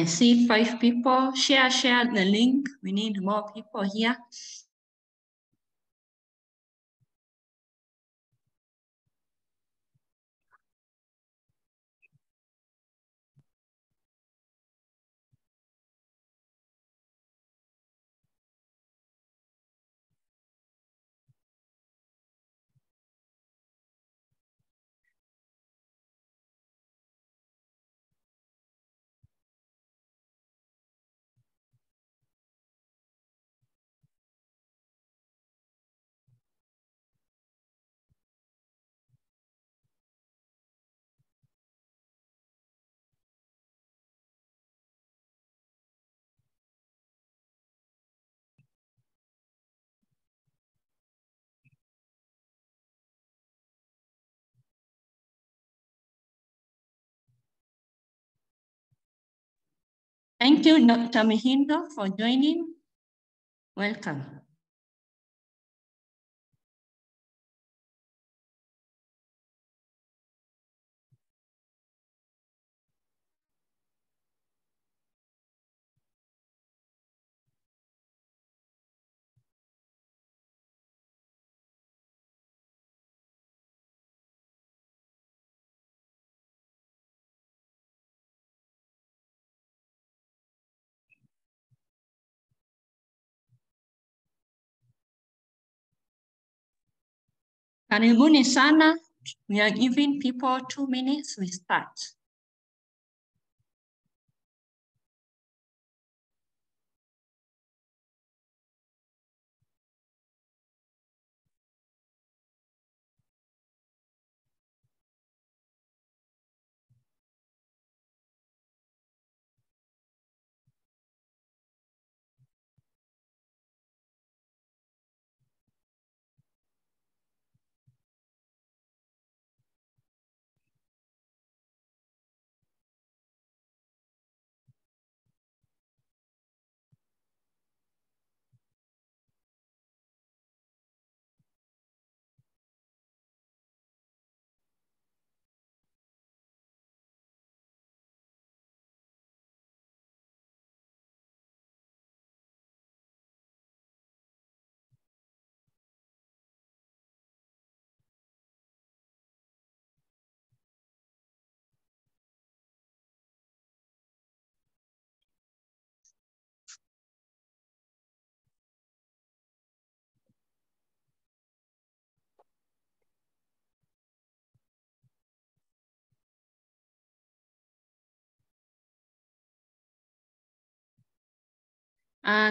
see 5 people. Share the link. We need more people here. Thank you, Dr. Mihindo, for joining. Welcome. Karibuni sana. We are giving people 2 minutes. We start.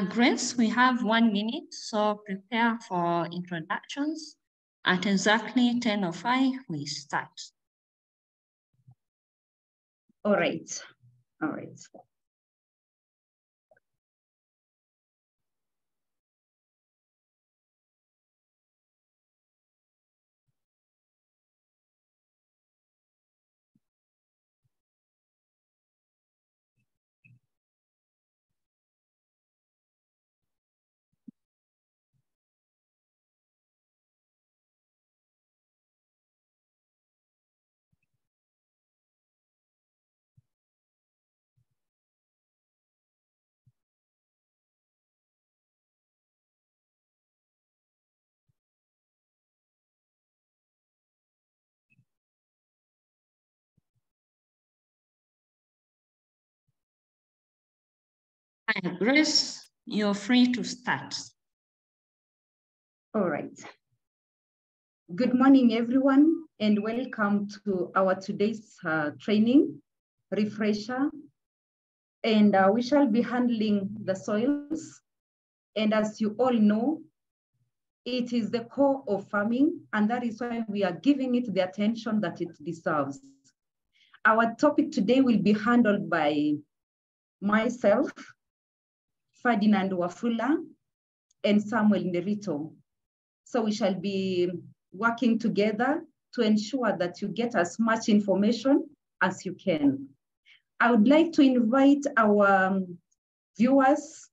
Grace, we have 1 minute, so prepare for introductions. At exactly 10:05, we start. All right. Hi, Grace, you're free to start. All right. Good morning, everyone, and welcome to our today's training refresher. And we shall be handling the soils. And as you all know, it is the core of farming, and that is why we are giving it the attention that it deserves. Our topic today will be handled by myself, Ferdinand Wafula, and Samuel Nerito. So we shall be working together to ensure that you get as much information as you can. I would like to invite our viewers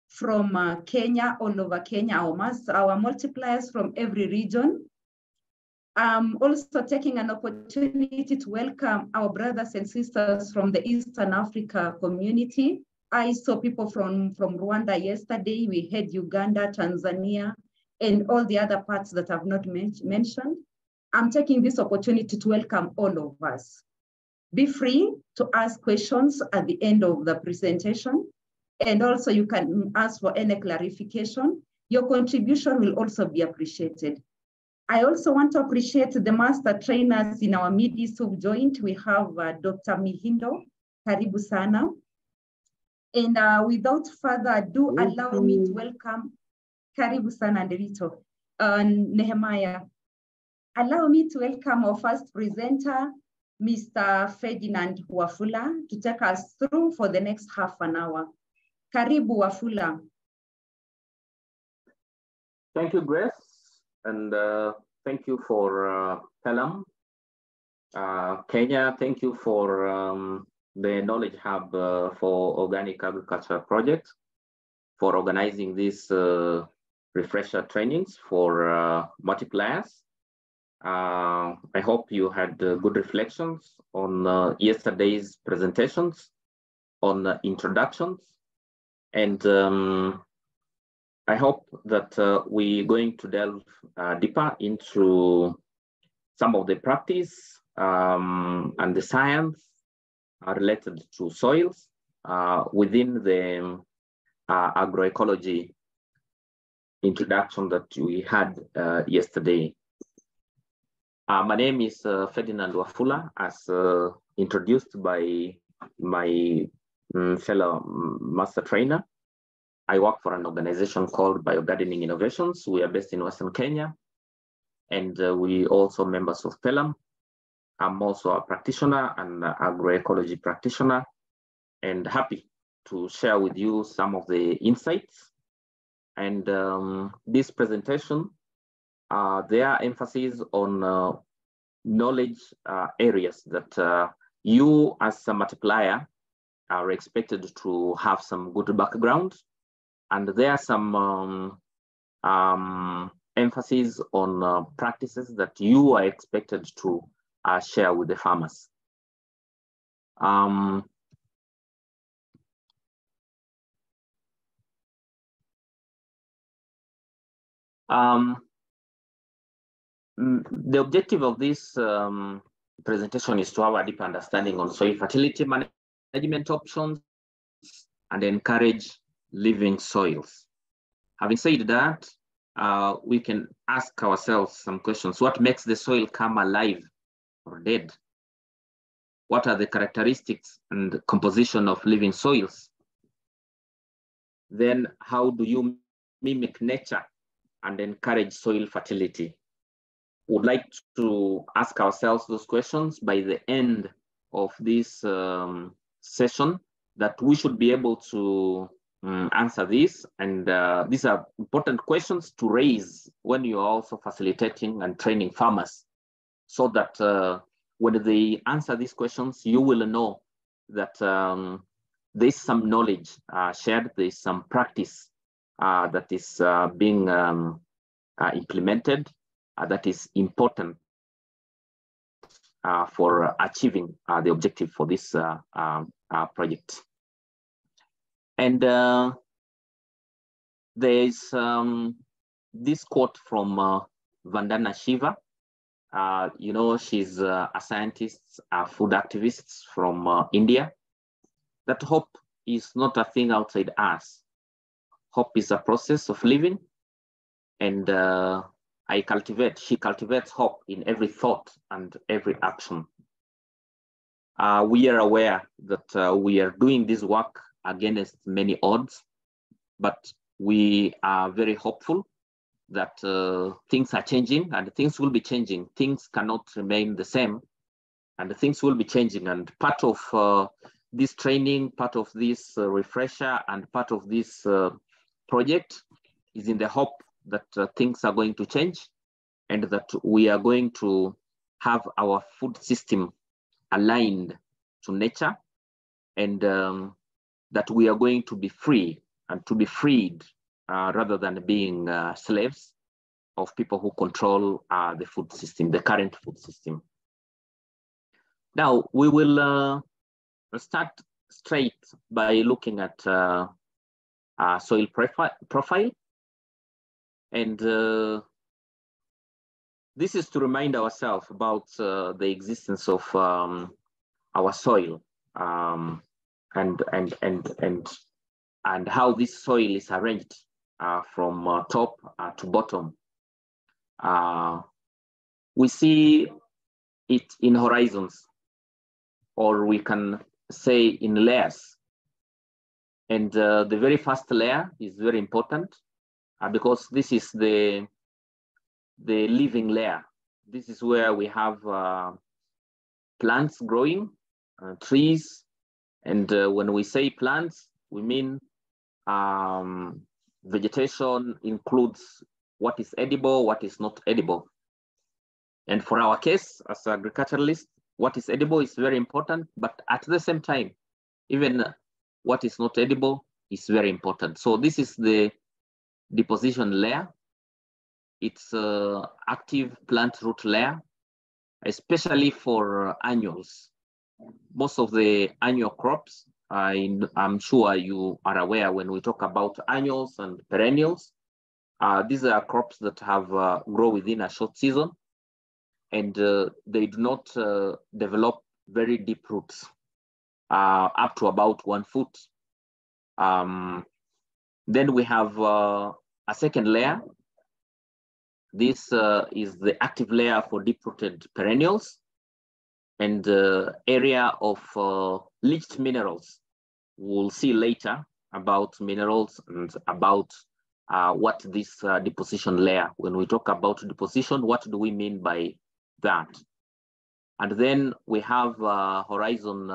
from Kenya, all over Kenya, our multipliers from every region. I'm also taking an opportunity to welcome our brothers and sisters from the Eastern Africa community. I saw people from Rwanda yesterday. We had Uganda, Tanzania, and all the other parts that I've not mentioned. I'm taking this opportunity to welcome all of us. Be free to ask questions at the end of the presentation. And also you can ask for any clarification. Your contribution will also be appreciated. I also want to appreciate the master trainers in our midst who've joined. We have Dr. Mihindo, karibu sana. And without further ado, allow me to welcome, karibu sana Nderito, Nehemiah. Allow me to welcome our first presenter, Mr. Ferdinand Wafula, to take us through for the next half an hour. Karibu Wafula. Thank you, Grace, and thank you for PELUM Kenya. Thank you for the Knowledge Hub for Organic Agriculture Project for organizing these refresher trainings for multipliers. I hope you had good reflections on yesterday's presentations on introductions, and I hope that we're going to delve deeper into some of the practice and the science related to soils within the agroecology introduction that we had yesterday. My name is Ferdinand Wafula, as introduced by my fellow master trainer. I work for an organization called Biogardening Innovations. We are based in Western Kenya, and we also members of PELUM. I'm also a practitioner and agroecology practitioner, and happy to share with you some of the insights. And this presentation, there are emphasis on knowledge areas that you as a multiplier are expected to have some good background. And there are some emphasis on practices that you are expected to share with the farmers. The objective of this presentation is to have a deep understanding on soil fertility management options and encourage living soils. Having said that, we can ask ourselves some questions. What makes the soil come alive or dead? What are the characteristics and composition of living soils? Then how do you mimic nature and encourage soil fertility? We'd like to ask ourselves those questions by the end of this session, that we should be able to answer this. And these are important questions to raise when you are also facilitating and training farmers, so that when they answer these questions, you will know that there's some knowledge shared, there's some practice that is being implemented that is important for achieving the objective for this project. And there is this quote from Vandana Shiva. You know, she's a scientist, a food activist from India, that hope is not a thing outside us. Hope is a process of living, and she cultivates hope in every thought and every action. We are aware that we are doing this work against many odds, but we are very hopeful that things are changing and things will be changing. Things cannot remain the same, and things will be changing. And part of this training, part of this refresher, and part of this project is in the hope that things are going to change, and that we are going to have our food system aligned to nature, and that we are going to be free and to be freed rather than being slaves, of people who control the food system, the current food system. Now, we will start straight by looking at soil profile. And this is to remind ourselves about the existence of our soil and how this soil is arranged from top to bottom. We see it in horizons, or we can say in layers. And the very first layer is very important because this is the living layer. This is where we have plants growing, trees. And when we say plants, we mean vegetation includes what is edible, what is not edible. And for our case, as agriculturalists, what is edible is very important, but at the same time, even what is not edible is very important. So this is the deposition layer. It's active plant root layer, especially for annuals. Most of the annual crops, I'm sure you are aware when we talk about annuals and perennials, these are crops that have grow within a short season, and they do not develop very deep roots, up to about 1 foot. Then we have a second layer. This is the active layer for deep-rooted perennials, and area of leached minerals. We'll see later about minerals and about what this deposition layer, when we talk about deposition, what do we mean by that? And then we have horizon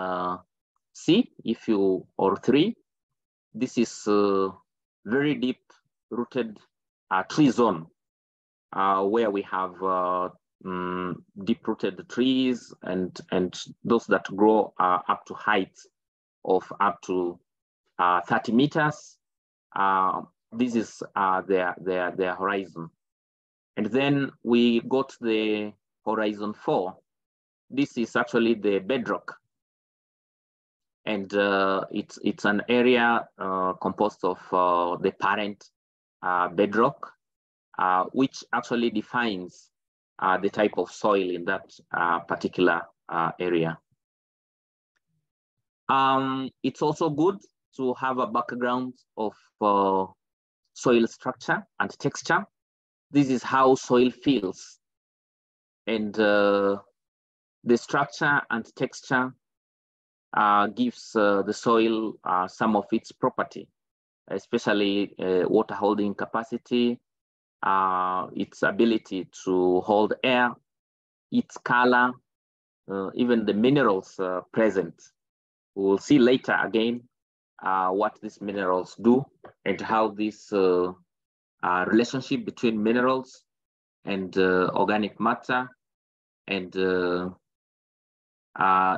C, or 3. This is very deep rooted tree zone, where we have deep-rooted trees and those that grow up to heights of up to 30 meters. This is their horizon. And then we got the horizon 4. This is actually the bedrock. And it's an area composed of the parent bedrock, which actually defines the type of soil in that particular area. It's also good to have a background of soil structure and texture. This is how soil feels. And the structure and texture gives the soil some of its property, especially water holding capacity, its ability to hold air, its color, even the minerals present. We will see later again what these minerals do and how this relationship between minerals and organic matter and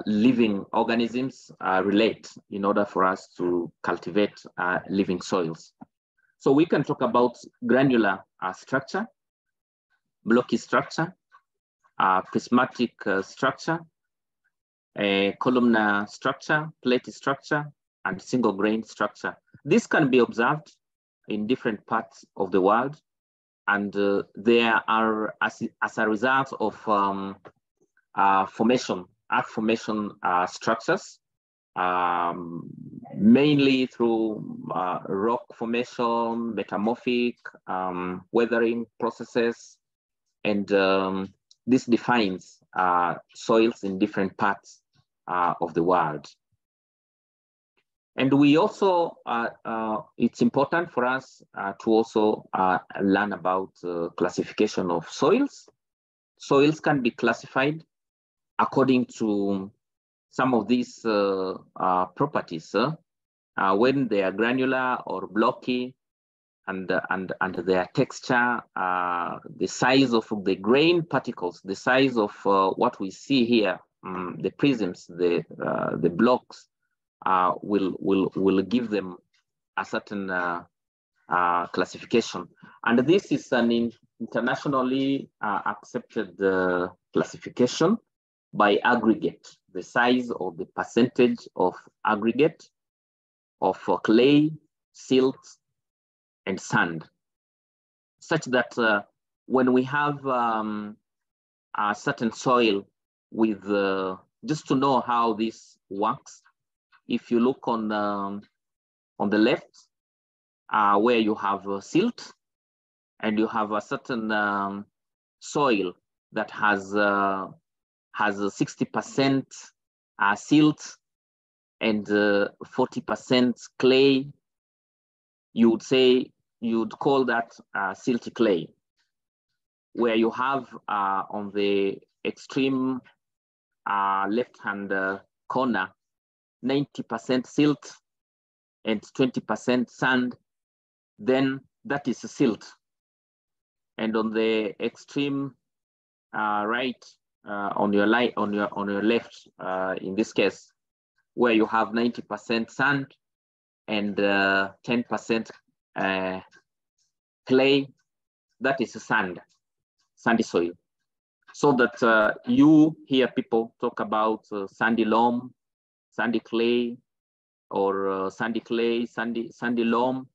living organisms relate in order for us to cultivate living soils. So we can talk about granular structure, blocky structure, prismatic structure, columnar structure, plate structure, and single grain structure. This can be observed in different parts of the world, and there are, as a result of formation, earth formation structures, mainly through rock formation, metamorphic, weathering processes, and this defines soils in different parts of the world. And we also, it's important for us to also learn about classification of soils. Soils can be classified according to some of these properties, when they are granular or blocky, and their texture, the size of the grain particles, the size of what we see here, the prisms, the blocks, will give them a certain classification. And this is an internationally accepted classification by aggregate, the size or the percentage of aggregate of clay, silt, and sand, such that when we have a certain soil with, just to know how this works, if you look on the left, where you have silt, and you have a certain soil that has 60% silt and 40% clay, you would call that silty clay. Where you have on the extreme left-hand corner 90% silt and 20% sand, then that is a silt. And on the extreme right, on your left, in this case, where you have 90% sand and 10% clay, that is a sandy soil. So that you hear people talk about sandy loam, sandy clay, or sandy clay, sandy loam.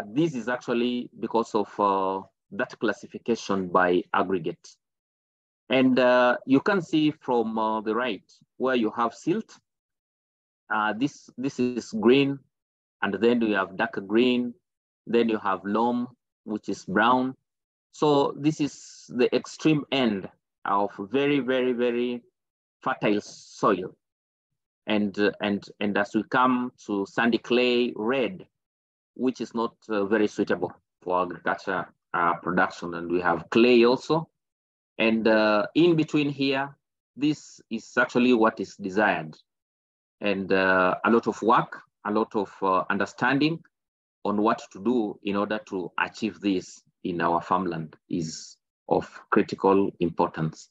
This is actually because of that classification by aggregate. And you can see from the right, where you have silt, this is green, and then you have darker green, then you have loam, which is brown. So this is the extreme end of very, very, very fertile soil. And as we come to sandy clay, red, which is not very suitable for agriculture production. And we have clay also. And in between here, this is actually what is desired. And a lot of work, a lot of understanding on what to do in order to achieve this in our farmland is of critical importance.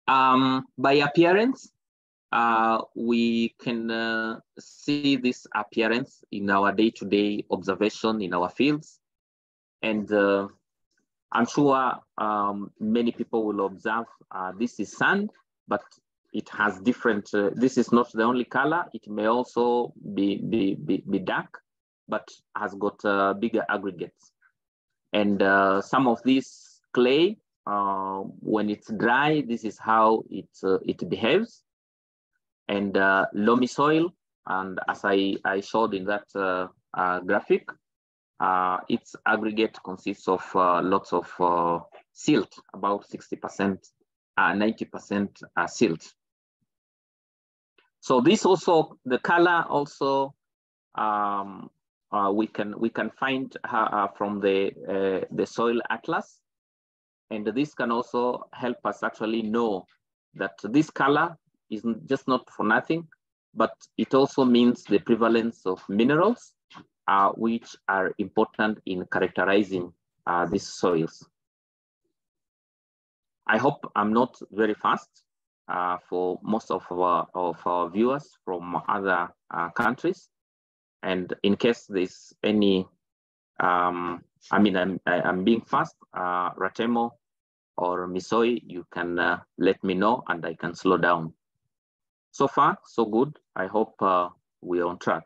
By appearance, we can see this appearance in our day-to-day observation in our fields. And I'm sure many people will observe this is sand, but it has different, this is not the only color. It may also be dark, but has got bigger aggregates. And some of this clay, when it's dry, this is how it behaves. And loamy soil, and as I showed in that graphic, its aggregate consists of lots of silt, about 60%, 90% silt. So this also, the color also, we can find from the soil atlas, and this can also help us actually know that this color is just not for nothing, but it also means the prevalence of minerals, which are important in characterizing these soils. I hope I'm not very fast for most of our viewers from other countries. And in case there's any, I'm being fast, Ratemo or Misoi, you can let me know and I can slow down. So far, so good. I hope we're on track.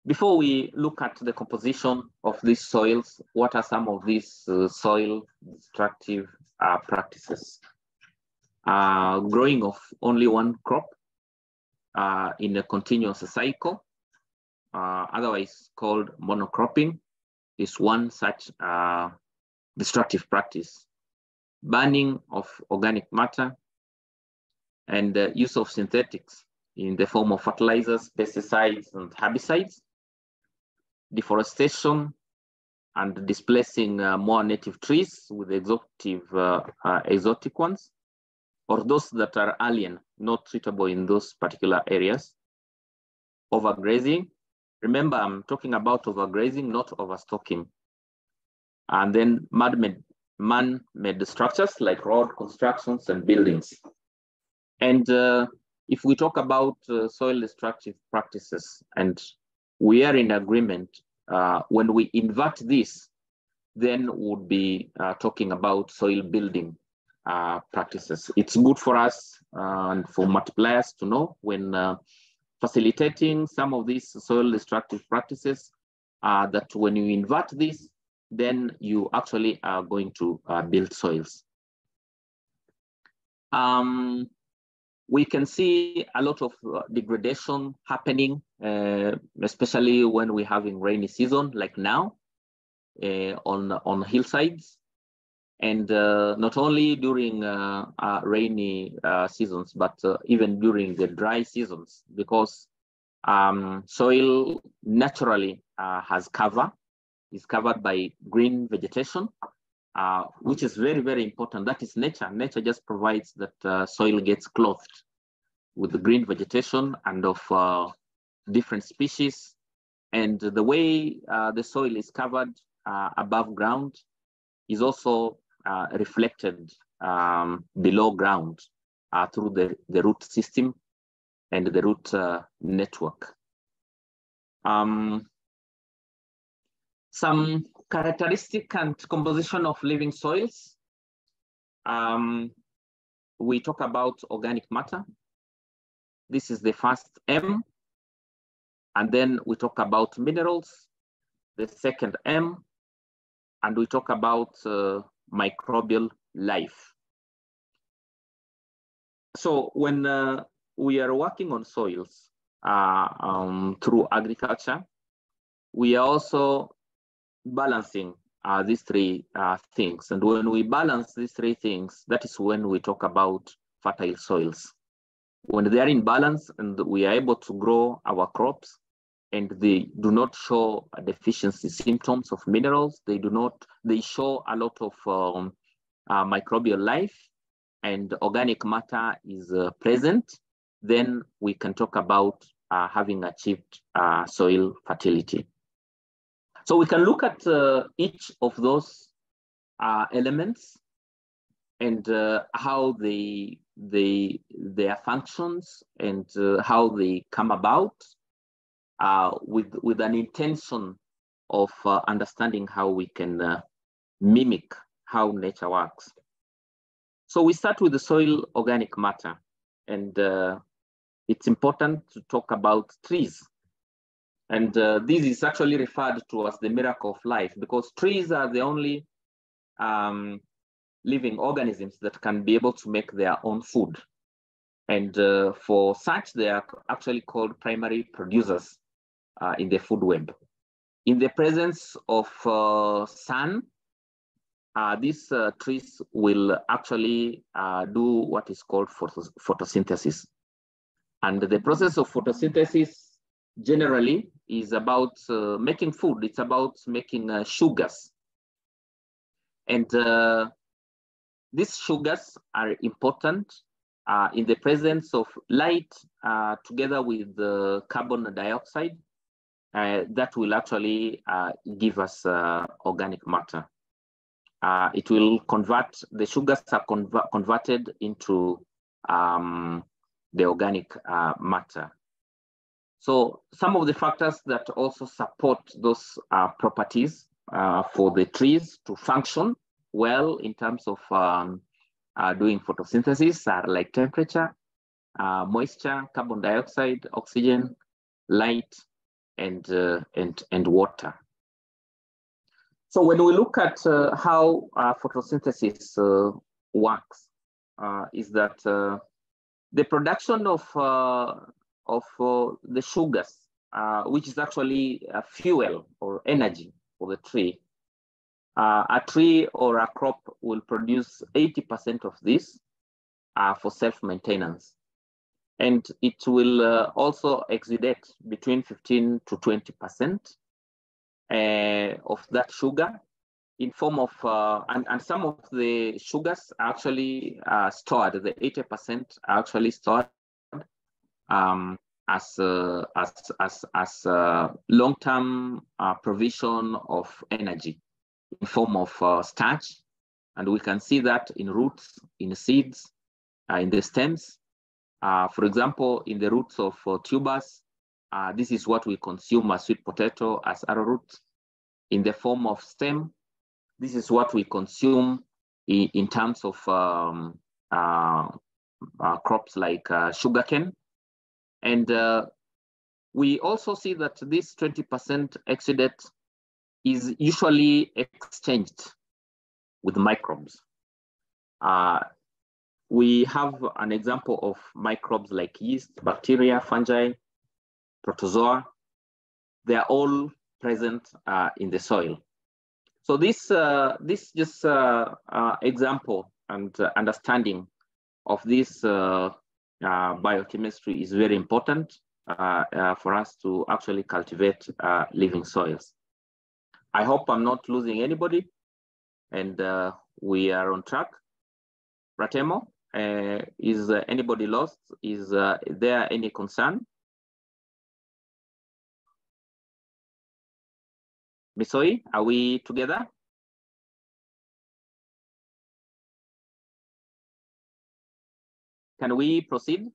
Before we look at the composition of these soils, what are some of these soil destructive practices? Growing of only one crop in a continuous cycle, otherwise called monocropping, is one such destructive practice. Burning of organic matter and use of synthetics in the form of fertilizers, pesticides, and herbicides. Deforestation and displacing more native trees with exotic ones, or those that are alien, not suitable in those particular areas. Overgrazing. Remember, I'm talking about overgrazing, not overstocking. And then man-made structures like road constructions and buildings. And if we talk about soil destructive practices, and we are in agreement, when we invert this, then we'll be talking about soil building practices. It's good for us and for multipliers to know when facilitating some of these soil destructive practices, that when you invert this, then you actually are going to build soils. We can see a lot of degradation happening, especially when we're having rainy season like now on hillsides. And not only during rainy seasons, but even during the dry seasons, because soil naturally is covered by green vegetation, which is very, very important. That is nature. Nature just provides that soil gets clothed with the green vegetation and of different species. And the way the soil is covered above ground is also reflected below ground through the root system and the root network. Some characteristic and composition of living soils. We talk about organic matter. This is the first M. And then we talk about minerals, the second M. And we talk about microbial life. So when we are working on soils through agriculture, we are also balancing these three things. And when we balance these three things, that is when we talk about fertile soils. When they are in balance and we are able to grow our crops and they do not show deficiency symptoms of minerals, they show a lot of microbial life and organic matter is present, then we can talk about having achieved soil fertility. So we can look at each of those elements and how their functions and how they come about with an intention of understanding how we can mimic how nature works. So we start with the soil organic matter, and it's important to talk about trees. And this is actually referred to as the miracle of life, because trees are the only living organisms that can be able to make their own food. And for such, they are actually called primary producers in the food web. In the presence of sun, these trees will actually do what is called photosynthesis. And the process of photosynthesis generally is about making food. It's about making sugars. And these sugars are important in the presence of light together with the carbon dioxide that will actually give us organic matter. It will convert, the sugars are converted into the organic matter. So some of the factors that also support those properties for the trees to function well in terms of doing photosynthesis are like temperature, moisture, carbon dioxide, oxygen, light, and water. So when we look at how photosynthesis works, is that the production of the sugars, which is actually fuel or energy for the tree. A tree or a crop will produce 80% of this for self-maintenance. And it will also exudate between 15 to 20% of that sugar in form of, and some of the sugars are actually stored, the 80% are actually stored as long-term provision of energy in form of starch. And we can see that in roots, in seeds, in the stems, For example, in the roots of tubers, this is what we consume as sweet potato, as arrowroot. In the form of stem, this is what we consume in terms of crops like sugarcane. And we also see that this 20% exudate is usually exchanged with microbes. We have an example of microbes like yeast, bacteria, fungi, protozoa. They are all present in the soil. So this just example and understanding of this biochemistry is very important for us to actually cultivate living soils. I hope I'm not losing anybody, and we are on track. Ratemo, is anybody lost? Is there any concern? Misoi, are we together? Can we proceed?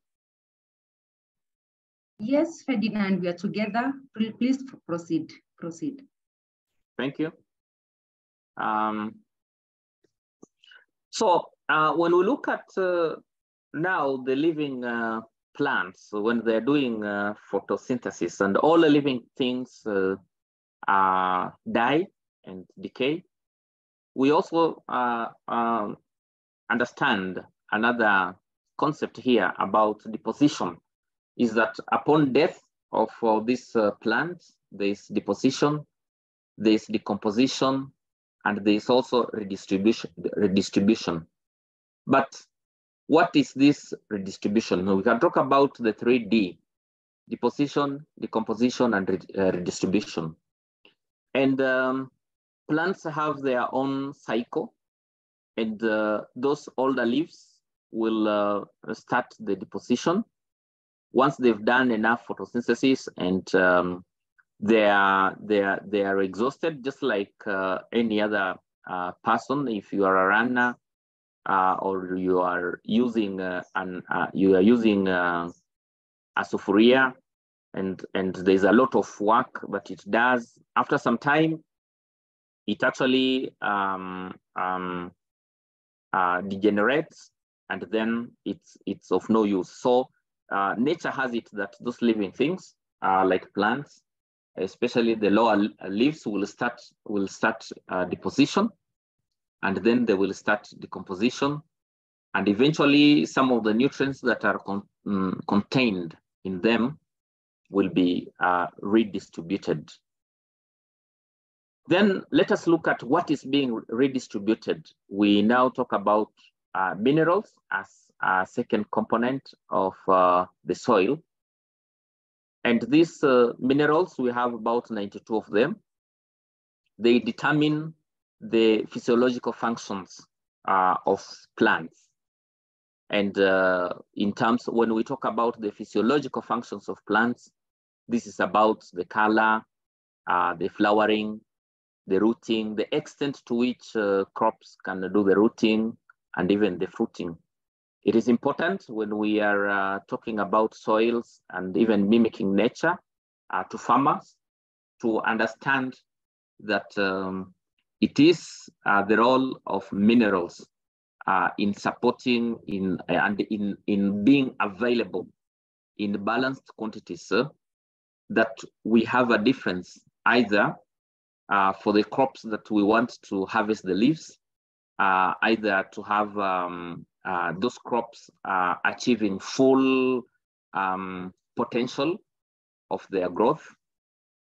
Yes, Ferdinand, we are together. Please proceed. Proceed. Thank you. So when we look at now the living plants, when they're doing photosynthesis, and all the living things die and decay, we also understand another concept here about deposition, is that upon death of these plants, there is deposition, there is decomposition, and there is also redistribution. But what is this redistribution? We can talk about the 3D: deposition, decomposition, and redistribution. And plants have their own cycle, and those older leaves will start the deposition. Once they've done enough photosynthesis and they are exhausted, just like any other person. If you are a runner or you are using a sufuria, and there's a lot of work that it does, after some time, it actually degenerates, and then it's of no use. So nature has it that those living things, like plants, especially the lower leaves, will start deposition, and then they will start decomposition, and eventually some of the nutrients that are contained in them will be redistributed. Then let us look at what is being redistributed. We now talk about minerals as a second component of the soil. And these minerals, we have about 92 of them. They determine the physiological functions of plants. And in terms, when we talk about the physiological functions of plants, this is about the color, the flowering, the rooting, the extent to which crops can do the rooting, and even the fruiting. It is important when we are talking about soils and even mimicking nature to farmers to understand that it is the role of minerals in supporting in being available in balanced quantities, that we have a difference either for the crops that we want to harvest the leaves, either to have those crops achieving full potential of their growth,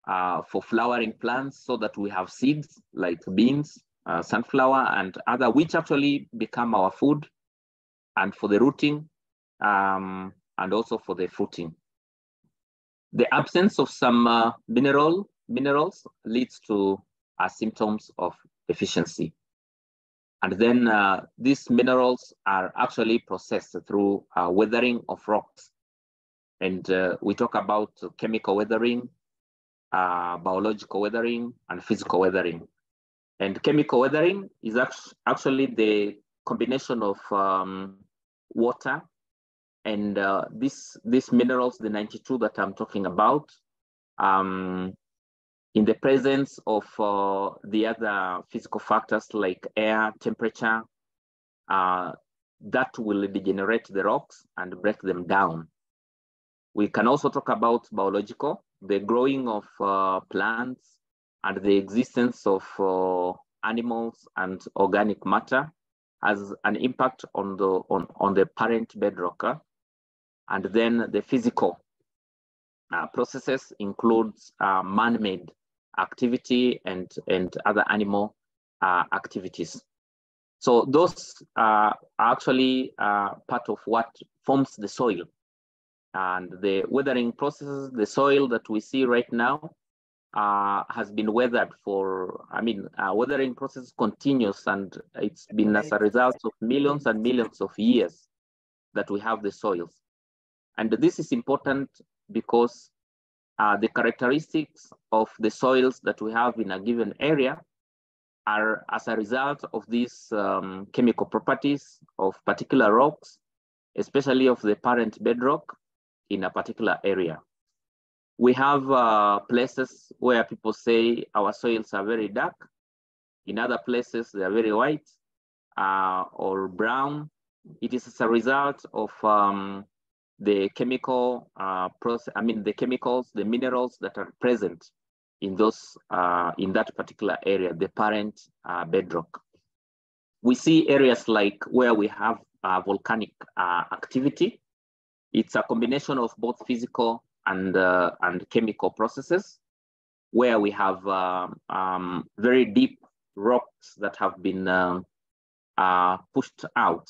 for flowering plants, so that we have seeds like beans, sunflower, and other, which actually become our food, and for the rooting, and also for the fruiting. The absence of some minerals leads to symptoms of deficiency. And then these minerals are actually processed through weathering of rocks. And we talk about chemical weathering, biological weathering, and physical weathering. And chemical weathering is actually the combination of water And these minerals, the 92 that I'm talking about, in the presence of the other physical factors like air, temperature, that will degenerate the rocks and break them down. We can also talk about biological, the growing of plants and the existence of animals and organic matter has an impact on the parent bedrock. And then the physical processes includes man-made activity and other animal activities. So those are actually part of what forms the soil. And the weathering processes, the soil that we see right now has been weathered for, weathering process continues, and it's been as a result of millions and millions of years that we have the soils. And this is important because the characteristics of the soils that we have in a given area are as a result of these chemical properties of particular rocks, especially of the parent bedrock in a particular area. We have places where people say our soils are very dark. In other places, they are very white or brown. It is as a result of the chemical process, the chemicals, the minerals that are present in those in that particular area, the parent bedrock. We see areas like where we have volcanic activity. It's a combination of both physical and chemical processes, where we have very deep rocks that have been pushed out.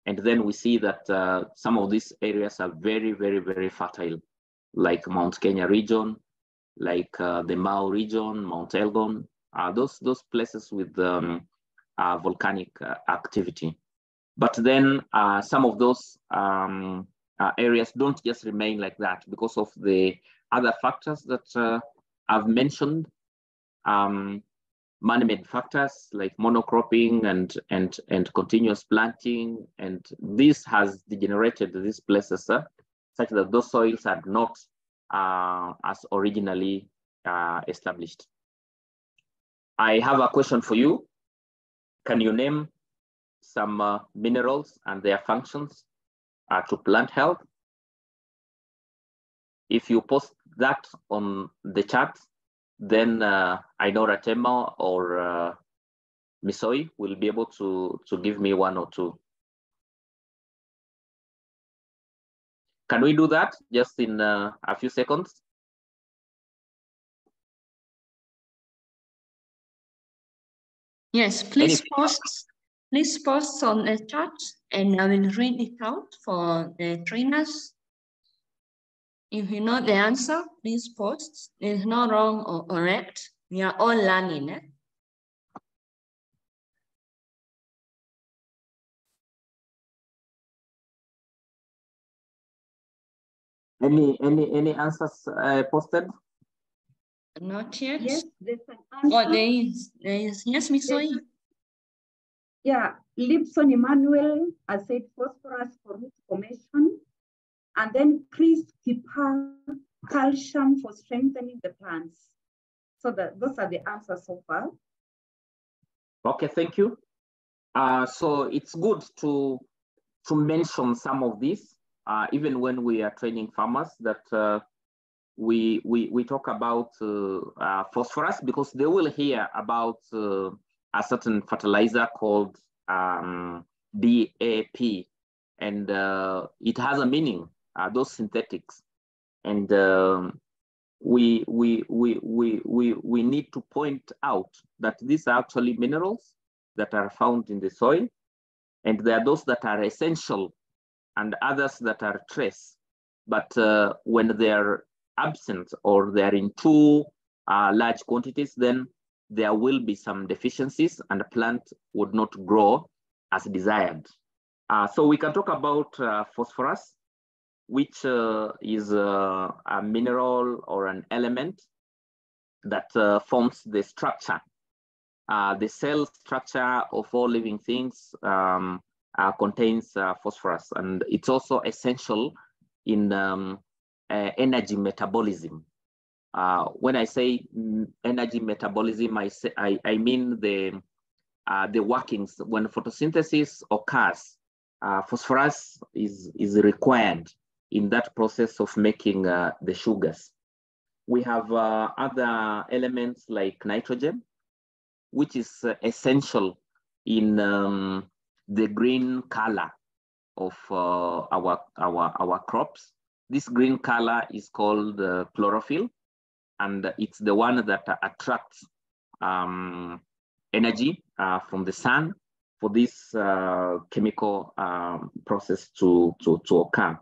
And then we see that some of these areas are very, very, very fertile, like Mount Kenya region, like the Mau region, Mount Elgon, those places with volcanic activity. But then some of those areas don't just remain like that because of the other factors that I've mentioned. Man-made factors like monocropping and continuous planting, and this has degenerated these places such that those soils are not as originally established. I have a question for you. Can you name some minerals and their functions to plant health? If you post that on the chat, then I know Ratema or Misoi will be able to give me one or two. Can we do that just in a few seconds? Yes, please post on the chat and I will read it out for the trainers. If you know the answer, please post. There's no wrong or correct. We are all learning. Any answers posted? Not yet. Yes, there's an answer. Oh, there is. Yes, Miss Soy. Yeah, Lipson Emmanuel has said phosphorus for root formation, and then Chris Kipa, calcium for strengthening the plants. So those are the answers so far. Okay, thank you. So it's good to mention some of these, even when we are training farmers, that we talk about phosphorus, because they will hear about a certain fertilizer called DAP, and it has a meaning, those synthetics, and we need to point out that these are actually minerals that are found in the soil, and there are those that are essential and others that are trace. But when they're absent or they're in too large quantities, then there will be some deficiencies and the plant would not grow as desired. So we can talk about phosphorus, which is a mineral or an element that forms the structure, the cell structure of all living things, contains phosphorus, and it's also essential in energy metabolism. When I say energy metabolism, I mean the workings. When photosynthesis occurs, phosphorus is required in that process of making the sugars. We have other elements like nitrogen, which is essential in the green color of our crops. This green color is called chlorophyll, and it's the one that attracts energy from the sun for this chemical process to occur.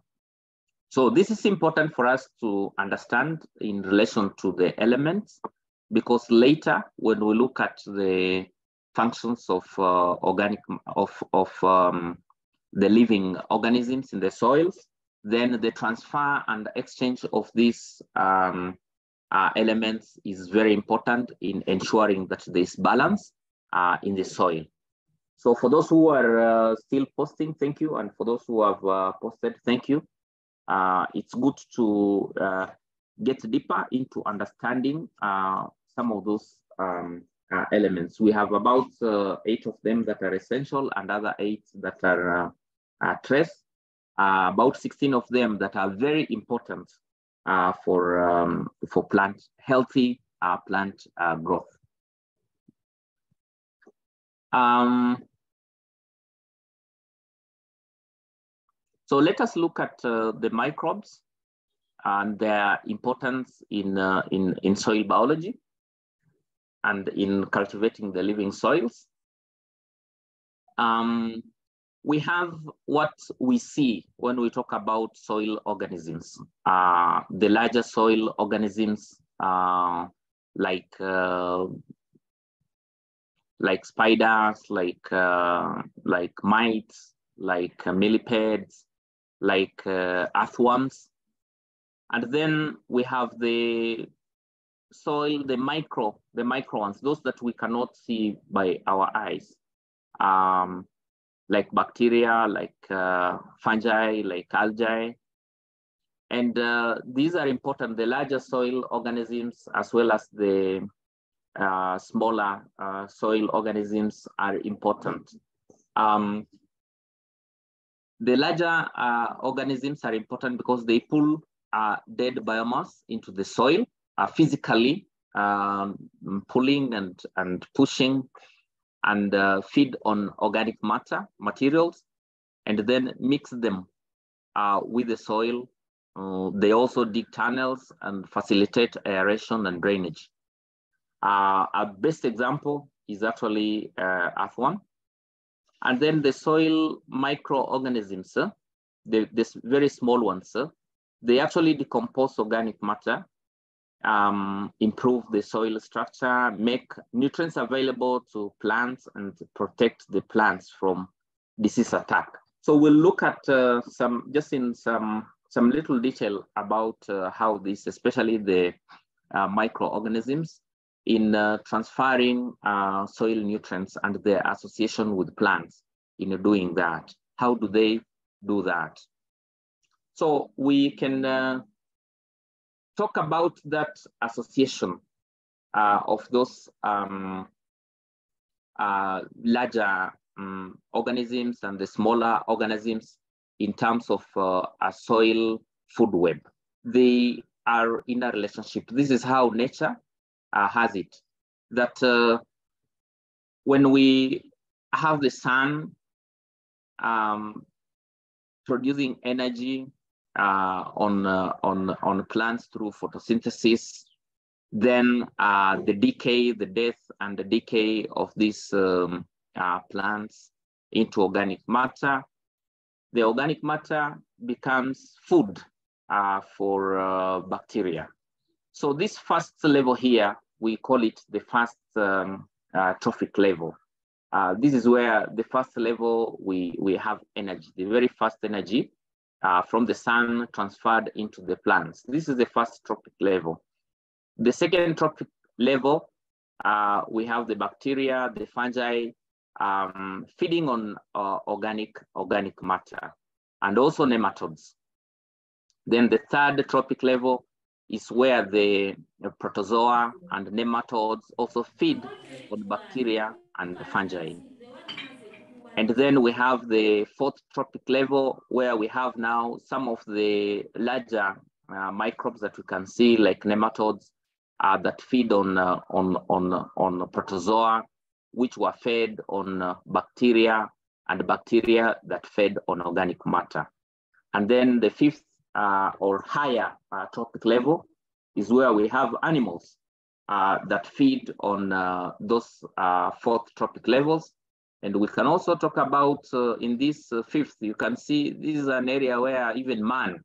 So this is important for us to understand in relation to the elements, because later when we look at the functions of the living organisms in the soils, then the transfer and exchange of these elements is very important in ensuring that there is balance in the soil. So for those who are still posting, thank you. And for those who have posted, thank you. It's good to get deeper into understanding some of those elements. We have about 8 of them that are essential and other 8 that are trace. About 16 of them that are very important for healthy plant growth. So let us look at the microbes and their importance in soil biology and in cultivating the living soils. We have what we see when we talk about soil organisms. The larger soil organisms like spiders, like mites, like millipedes, like earthworms. And then we have the soil, the micro ones, those that we cannot see by our eyes, like bacteria, like fungi, like algae. And these are important. The larger soil organisms as well as the smaller soil organisms are important. The larger organisms are important because they pull dead biomass into the soil, physically pulling and pushing, and feed on organic materials, and then mix them with the soil. They also dig tunnels and facilitate aeration and drainage. Our best example is actually earthworm. And then the soil microorganisms, the very small ones, they actually decompose organic matter, improve the soil structure, make nutrients available to plants, and protect the plants from disease attack. So we'll look at some little detail about how this, especially the microorganisms, in transferring soil nutrients and their association with plants in doing that. How do they do that? So we can talk about that association of those larger organisms and the smaller organisms in terms of a soil food web. They are in a relationship. This is how nature has it, that when we have the sun producing energy on plants through photosynthesis, then the death and the decay of these plants into organic matter, the organic matter becomes food for bacteria. So this first level here, we call it the first trophic level. This is where the first level we have energy, the very first energy from the sun transferred into the plants. This is the first trophic level. The second trophic level, we have the bacteria, the fungi, feeding on organic matter, and also nematodes. Then the third trophic level is where the protozoa and nematodes also feed on bacteria and fungi. And then we have the fourth trophic level, where we have now some of the larger microbes that we can see, like nematodes, that feed on protozoa, which were fed on bacteria, and bacteria that fed on organic matter. And then the fifth or higher trophic level is where we have animals that feed on those fourth trophic levels. And we can also talk about in this fifth, you can see this is an area where even man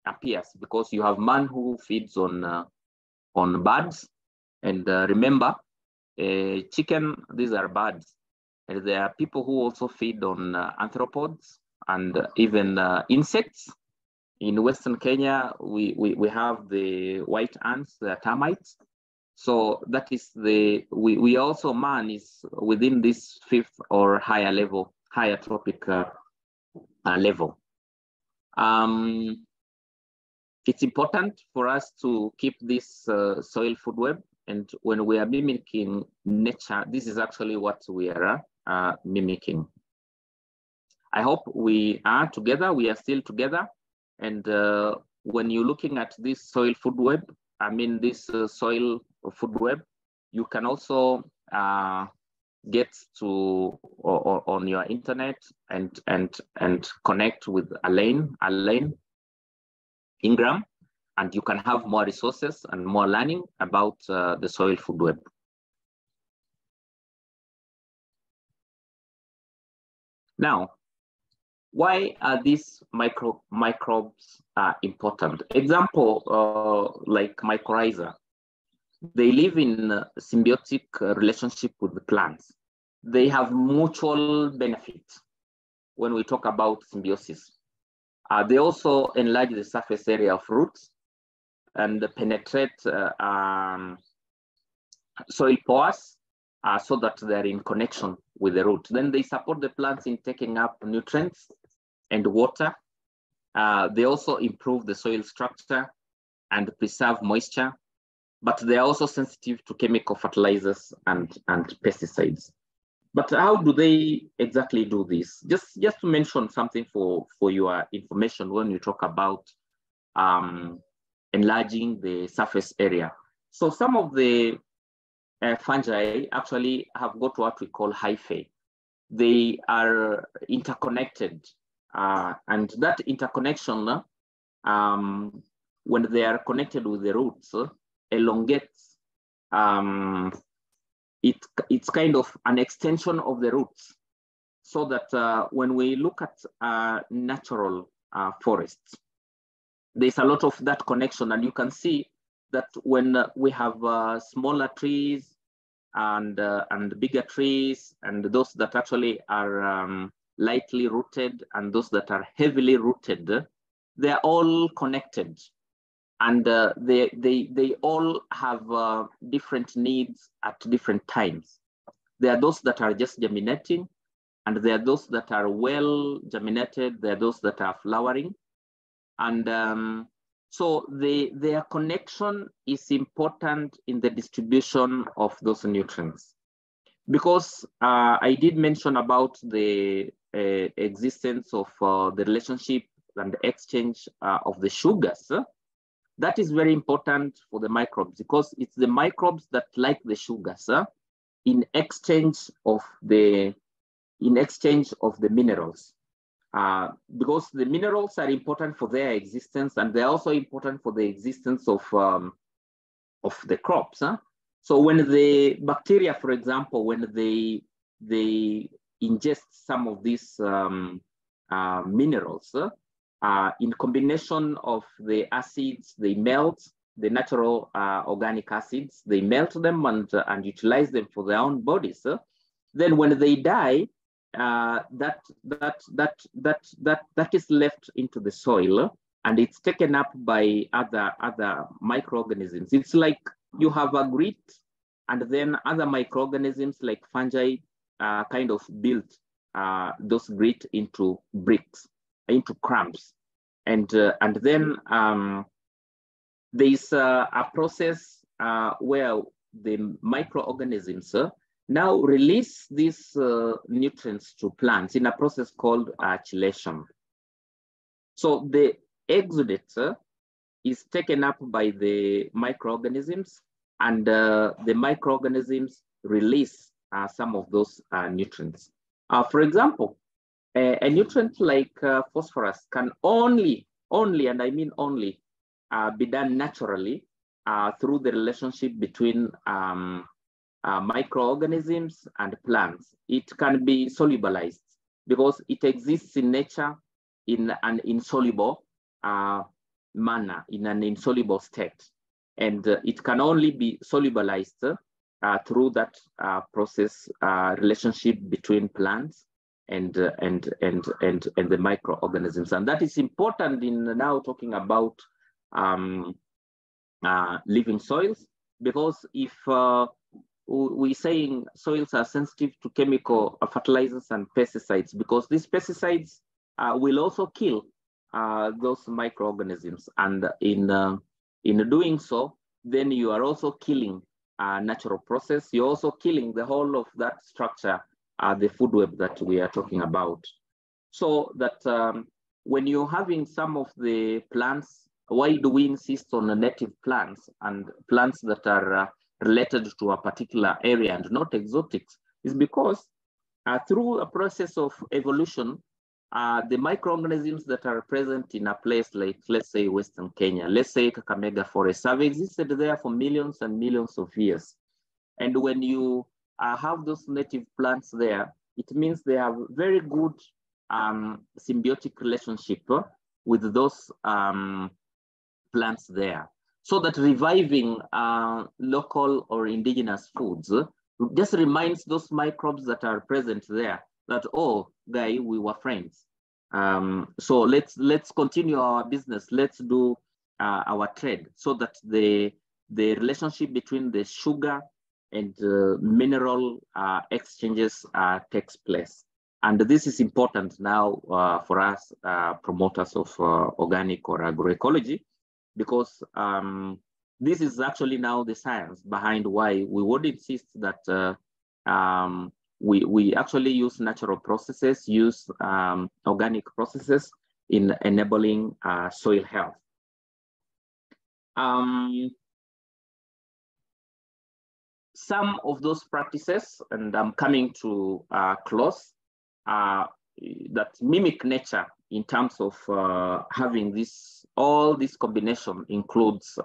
appears, because you have man who feeds on birds. And remember, chicken, these are birds. And there are people who also feed on arthropods and even insects. In Western Kenya, we have the white ants, the termites. So that is we also, man is within this fifth or higher level, higher trophic level. It's important for us to keep this soil food web. And when we are mimicking nature, this is actually what we are mimicking. I hope we are together, we are still together. And when you're looking at this soil food web, I mean this soil food web, you can also get to on your internet and connect with Elaine Ingram, and you can have more resources and more learning about the soil food web. Now, why are these microbes important? Example, like mycorrhiza. They live in a symbiotic relationship with the plants. They have mutual benefit when we talk about symbiosis. They also enlarge the surface area of roots and penetrate soil pores so that they're in connection with the root. Then they support the plants in taking up nutrients and water. They also improve the soil structure and preserve moisture, but they are also sensitive to chemical fertilizers and pesticides. But how do they exactly do this? Just to mention something for your information when you talk about enlarging the surface area. So some of the fungi actually have got what we call hyphae. They are interconnected, and that interconnection, when they are connected with the roots, elongates. It's kind of an extension of the roots, so that when we look at natural forests, there's a lot of that connection, and you can see that when we have smaller trees and bigger trees, and those that actually are lightly rooted and those that are heavily rooted, they're all connected. And they all have different needs at different times. There are those that are just germinating, and there are those that are well germinated. There are those that are flowering. And so their connection is important in the distribution of those nutrients. Because I did mention about the existence of the relationship and the exchange of the sugars. That is very important for the microbes, because it's the microbes that like the sugars in exchange of the minerals. Because the minerals are important for their existence, and they're also important for the existence of the crops. So when the bacteria, for example, when they ingest some of these minerals, in combination of the acids, they melt the natural organic acids, they melt them and utilize them for their own bodies. Then when they die, that is left into the soil, and it's taken up by other microorganisms. It's like you have a grit, and then other microorganisms like fungi kind of build those grit into bricks, into crumbs. And then there is a process where the microorganisms now release these nutrients to plants in a process called chelation. So the exudate is taken up by the microorganisms, and the microorganisms release some of those nutrients. For example, a nutrient like phosphorus can only, and I mean only, be done naturally through the relationship between microorganisms and plants. It can be solubilized because it exists in nature in an insoluble manner, in an insoluble state. And it can only be solubilized through that process relationship between plants and the microorganisms. And that is important in now talking about living soils, because if we're saying soils are sensitive to chemical fertilizers and pesticides, because these pesticides will also kill those microorganisms, and in doing so, then you are also killing natural process. You're also killing the whole of that structure, the food web that we are talking about. So that when you're having some of the plants, why do we insist on the native plants and plants that are related to a particular area and not exotics? Is because through a process of evolution, the microorganisms that are present in a place like, let's say, Western Kenya, let's say Kakamega forests, have existed there for millions and millions of years. And when you have those native plants there, it means they have very good symbiotic relationship with those plants there. So that reviving local or indigenous foods just reminds those microbes that are present there that, oh, guy, we were friends. So let's continue our business. Let's do our trade, so that the relationship between the sugar and mineral exchanges takes place. And this is important now for us promoters of organic or agroecology, because this is actually now the science behind why we would insist that we actually use natural processes, use organic processes in enabling soil health. Some of those practices, and I'm coming to close, that mimic nature in terms of having all this combination includes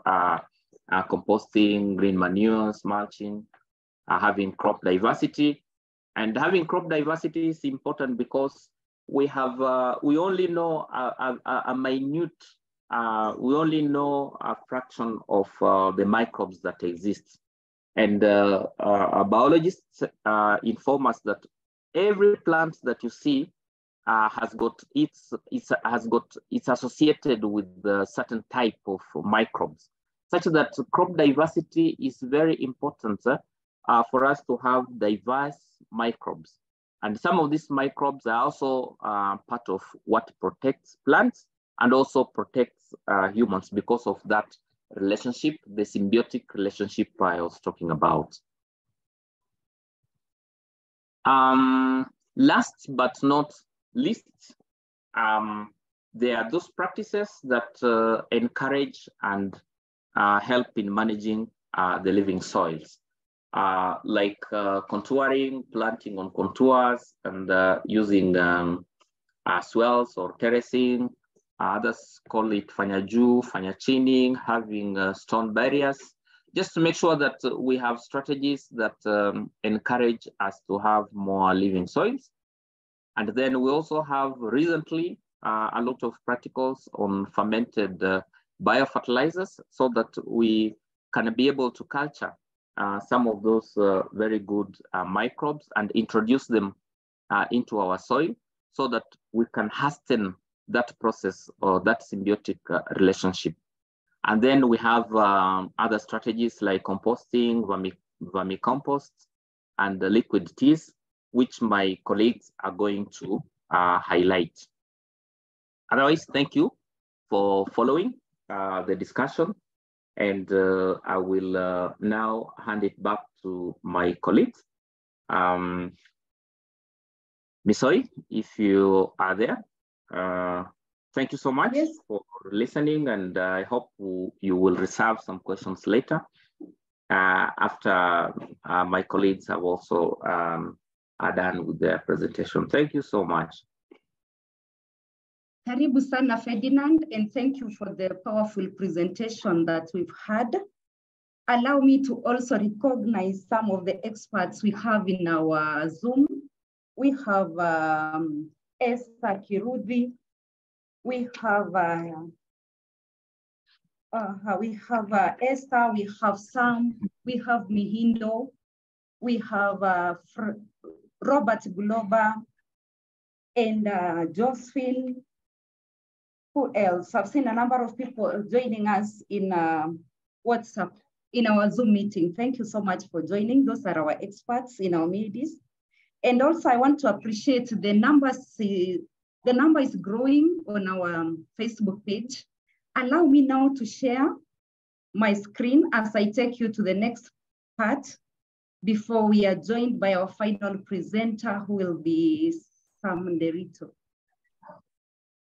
composting, green manures, mulching, having crop diversity. And having crop diversity is important because we have we only know a minute, we only know a fraction of the microbes that exist. And biologists inform us that every plant that you see it's associated with a certain type of microbes, such that crop diversity is very important for us to have diverse microbes. And some of these microbes are also part of what protects plants and also protects humans because of that relationship, the symbiotic relationship I was talking about. Last but not least, there are those practices that encourage and help in managing the living soils, like contouring, planting on contours, and using swells or terracing. Others call it fanya juu, fanya chini, having stone barriers, just to make sure that we have strategies that encourage us to have more living soils. And then we also have recently a lot of practicals on fermented biofertilizers, so that we can be able to culture some of those very good microbes and introduce them into our soil, so that we can hasten that process or that symbiotic relationship. And then we have other strategies like composting, vermicompost, and the liquid teas which my colleagues are going to highlight. Otherwise, thank you for following the discussion, and I will now hand it back to my colleagues. Misoi, if you are there, thank you so much for listening, and I hope you will reserve some questions later after my colleagues have also are done with their presentation. Thank you so much. Karibu sana Ferdinand, and thank you for the powerful presentation that we've had. Allow me to also recognize some of the experts we have in our Zoom. We have Esther Kirudi, we have Esther, we have Sam, we have Mihindo, we have Robert Guloba, and Josephine. Who else? I've seen a number of people joining us in WhatsApp in our Zoom meeting. Thank you so much for joining. Those are our experts in our midst. And also I want to appreciate the numbers. The number is growing on our Facebook page. Allow me now to share my screen as I take you to the next part before we are joined by our final presenter, who will be Sam Nderito.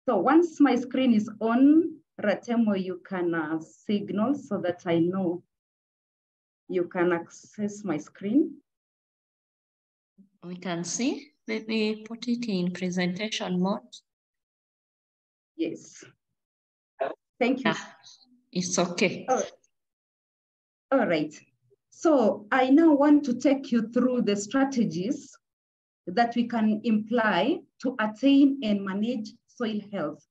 So once my screen is on, Ratemo, you can signal so that I know you can access my screen. We can see. Let me put it in presentation mode. Yes. Thank you. Yeah, it's okay. All right. So I now want to take you through the strategies that we can imply to attain and manage soil health.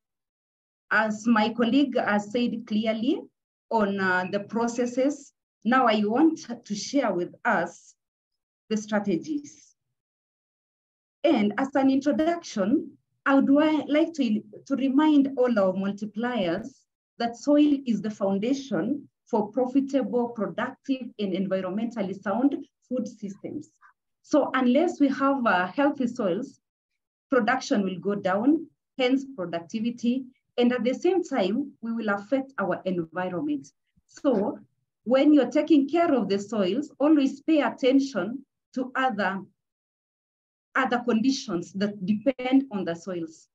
As my colleague has said clearly on the processes, now I want to share with us the strategies. And as an introduction, I would like to remind all our multipliers that soil is the foundation for profitable, productive, and environmentally sound food systems. So unless we have healthy soils, production will go down, hence productivity, and at the same time, we will affect our environment. So when you're taking care of the soils, always pay attention to other conditions that depend on the soils.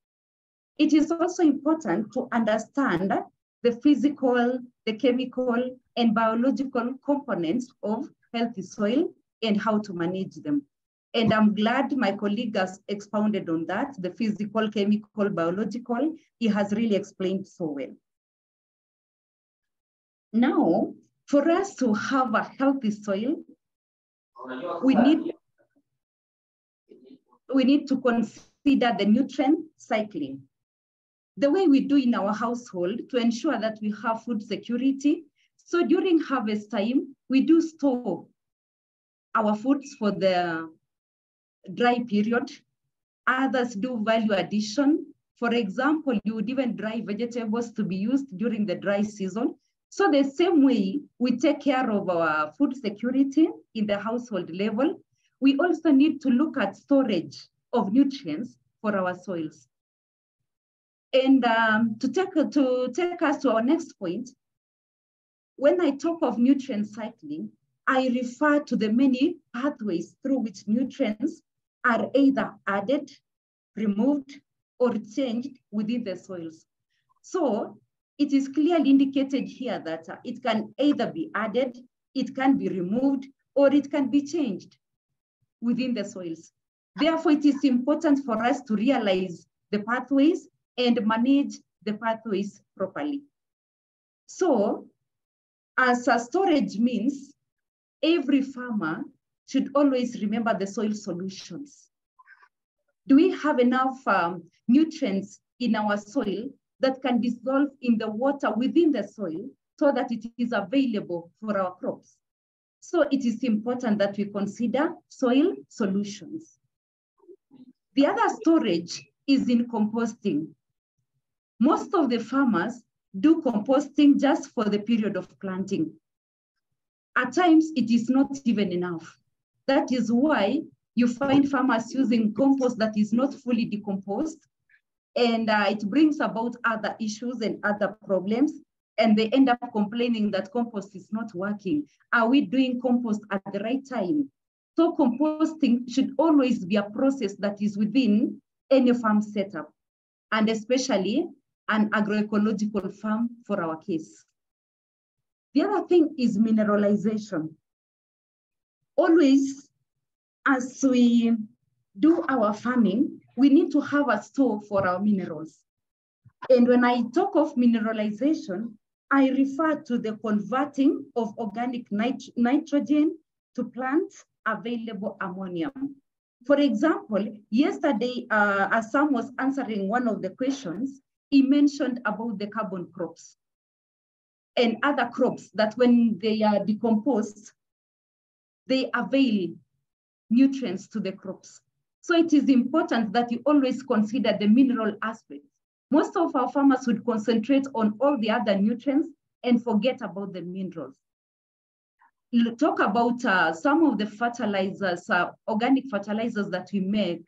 It is also important to understand the physical, the chemical, and biological components of healthy soil and how to manage them. And I'm glad my colleague has expounded on that, the physical, chemical, biological. He has really explained so well. Now, for us to have a healthy soil, we need to consider the nutrient cycling. The way we do in our household to ensure that we have food security. So during harvest time, we do store our foods for the dry period. Others do value addition. For example, you would even dry vegetables to be used during the dry season. So the same way we take care of our food security in the household level, we also need to look at storage of nutrients for our soils. And to take us to our next point, when I talk of nutrient cycling, I refer to the many pathways through which nutrients are either added, removed, or changed within the soils. So it is clearly indicated here that it can either be added, it can be removed, or it can be changed within the soils. Therefore, it is important for us to realize the pathways and manage the pathways properly. So, as a storage means, every farmer should always remember the soil solutions. Do we have enough nutrients in our soil that can dissolve in the water within the soil so that it is available for our crops? So it is important that we consider soil solutions. The other storage is in composting. Most of the farmers do composting just for the period of planting. At times, it is not even enough. That is why You find farmers using compost that is not fully decomposed, and it brings about other issues and other problems, and they end up complaining that compost is not working. Are we doing compost at the right time? So composting should always be a process that is within any farm setup, and especially an agroecological farm for our case. The other thing is mineralization. Always, as we do our farming, we need to have a store for our minerals. And when I talk of mineralization, I refer to the converting of organic nitrogen to plant available ammonium. For example, yesterday, as Sam was answering one of the questions, he mentioned about the carbon crops and other crops that when they are decomposed, they avail nutrients to the crops. So it is important that you always consider the mineral aspect. Most of our farmers would concentrate on all the other nutrients and forget about the minerals. Talk about some of the fertilizers, organic fertilizers that we make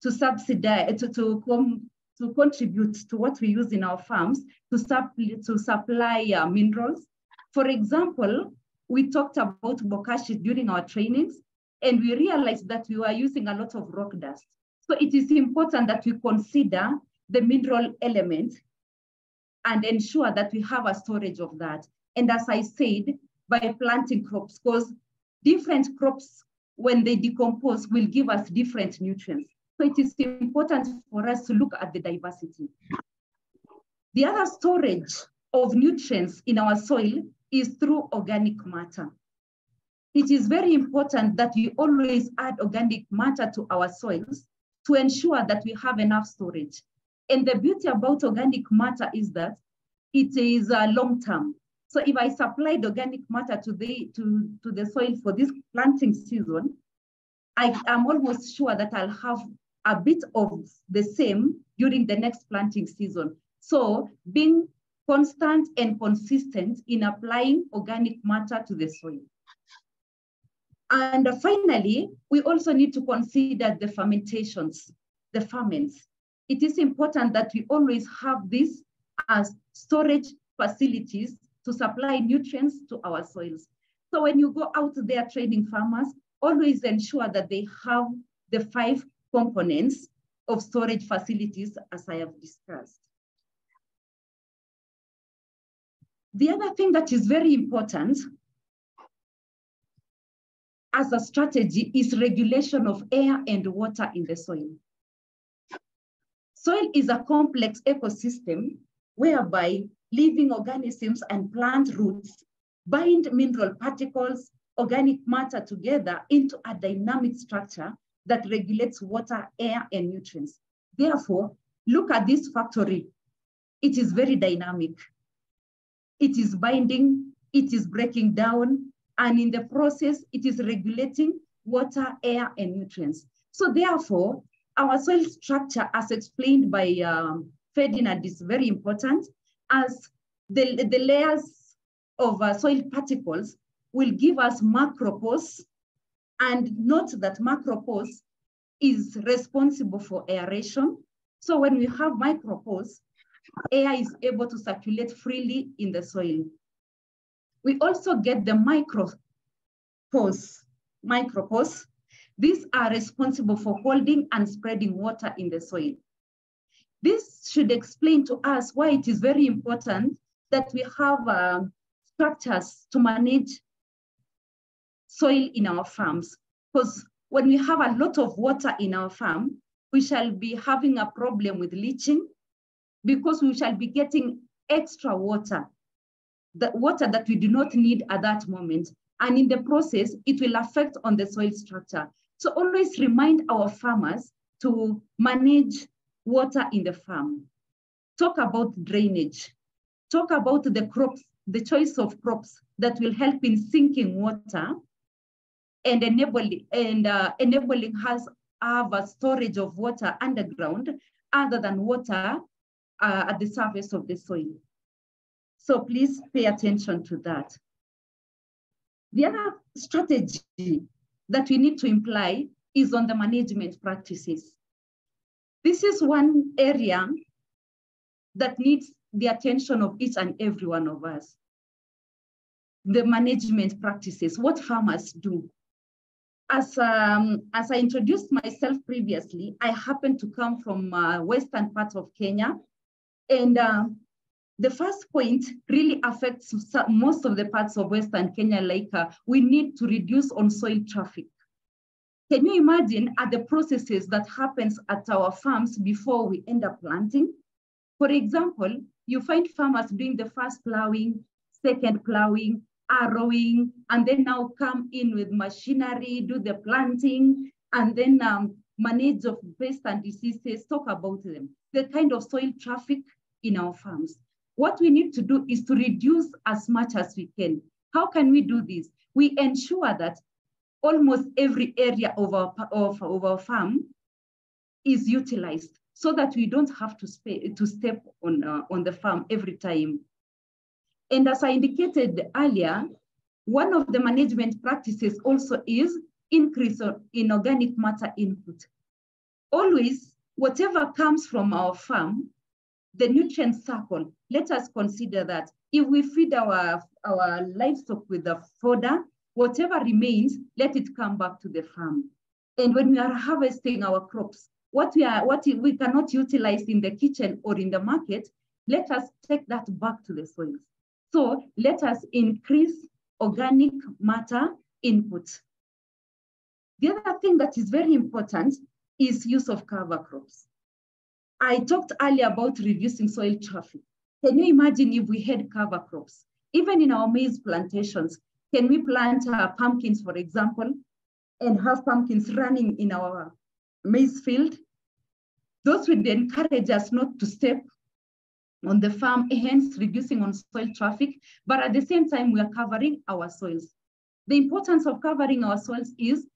to subsidize, to contribute to what we use in our farms to supply minerals. For example, we talked about bokashi during our trainings, and we realized that we were using a lot of rock dust. So it is important that we consider the mineral element and ensure that we have a storage of that. And as I said, by planting crops, because different crops, when they decompose, will give us different nutrients. So it is important for us to look at the diversity. The other storage of nutrients in our soil is through organic matter. It is very important that we always add organic matter to our soils to ensure that we have enough storage. And the beauty about organic matter is that it is long-term. So if I supplied organic matter to the soil for this planting season, I am almost sure that I'll have a bit of the same during the next planting season. So being constant and consistent in applying organic matter to the soil. And finally, we also need to consider the fermentations, the ferments. It is important that we always have this as storage facilities to supply nutrients to our soils. So when you go out there training farmers, always ensure that they have the 5 components of storage facilities as I have discussed. The other thing that is very important as a strategy is regulation of air and water in the soil. Soil is a complex ecosystem whereby living organisms and plant roots bind mineral particles, organic matter together into a dynamic structure that regulates water, air, and nutrients. Therefore, look at this factory. It is very dynamic. It is binding, it is breaking down, and in the process, it is regulating water, air, and nutrients. So therefore, our soil structure, as explained by Ferdinand, is very important, as the layers of soil particles will give us macropores, and note that macropores is responsible for aeration. So when we have micropores, air is able to circulate freely in the soil. We also get the micropores. These are responsible for holding and spreading water in the soil. This should explain to us why it is very important that we have structures to manage soil in our farms. Because when we have a lot of water in our farm, we shall be having a problem with leaching because we shall be getting extra water, the water that we do not need at that moment. And in the process, it will affect on the soil structure. So always remind our farmers to manage water in the farm. Talk about drainage. Talk about the crops, the choice of crops that will help in sinking water and enabling us have a storage of water underground other than water at the surface of the soil. So please pay attention to that. The other strategy that we need to imply is on the management practices. This is one area that needs the attention of each and every one of us. The management practices, what farmers do. As I introduced myself previously, I happen to come from western part of Kenya. And the first point really affects most of the parts of western Kenya, like we need to reduce on-soil traffic. Can you imagine at the processes that happens at our farms before we end up planting? For example, you find farmers doing the first plowing, second plowing, harrowing, and then now come in with machinery, do the planting, and then manage of pests and diseases, talk about them, the kind of soil traffic in our farms. What we need to do is to reduce as much as we can. How can we do this? We ensure that almost every area of our farm is utilized so that we don't have to step on the farm every time. And as I indicated earlier, one of the management practices also is increase in organic matter input. Always, whatever comes from our farm, the nutrient cycle, let us consider that if we feed our livestock with the fodder, whatever remains, let it come back to the farm. And when we are harvesting our crops, what we cannot utilize in the kitchen or in the market, let us take that back to the soils. So let us increase organic matter input. The other thing that is very important is use of cover crops. I talked earlier about reducing soil traffic. Can you imagine if we had cover crops? Even in our maize plantations, can we plant pumpkins, for example, and have pumpkins running in our maize field? Those would encourage us not to step on the farm, hence reducing on soil traffic, but at the same time, we are covering our soils. The importance of covering our soils is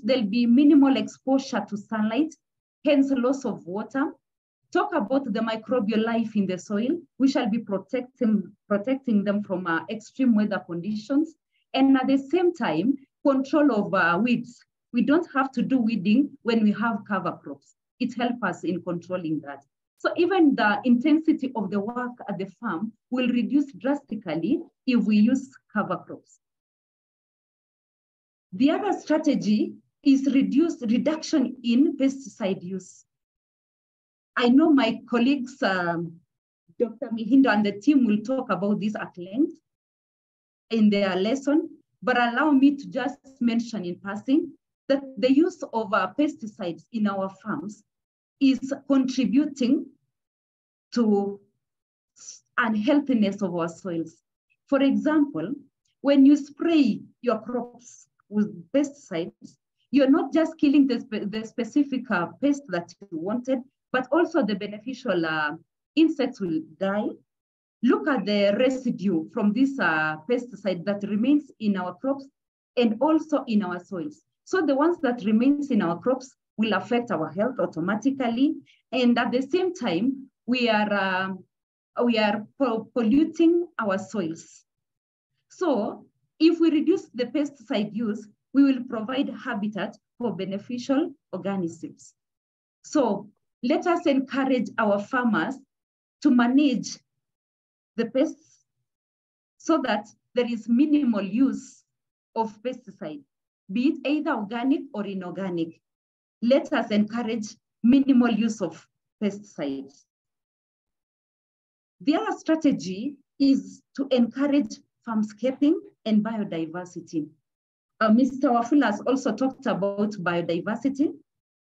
there'll be minimal exposure to sunlight, hence loss of water. Talk about the microbial life in the soil. We shall be protecting them from extreme weather conditions. And at the same time, control of weeds. We don't have to do weeding when we have cover crops. It helps us in controlling that. So even the intensity of the work at the farm will reduce drastically if we use cover crops. The other strategy is reduction in pesticide use. I know my colleagues, Dr. Mihindo and the team will talk about this at length in their lesson, but allow me to just mention in passing that the use of pesticides in our farms is contributing to unhealthiness of our soils. For example, when you spray your crops with pesticides, you're not just killing the specific pest that you wanted, but also the beneficial insects will die. Look at the residue from this pesticide that remains in our crops and also in our soils. So the ones that remains in our crops will affect our health automatically. And at the same time, we are polluting our soils. So if we reduce the pesticide use, we will provide habitat for beneficial organisms. So let us encourage our farmers to manage the pests so that there is minimal use of pesticide, be it either organic or inorganic. Let us encourage minimal use of pesticides. The other strategy is to encourage farmscaping and biodiversity. Mr. Wafula has also talked about biodiversity,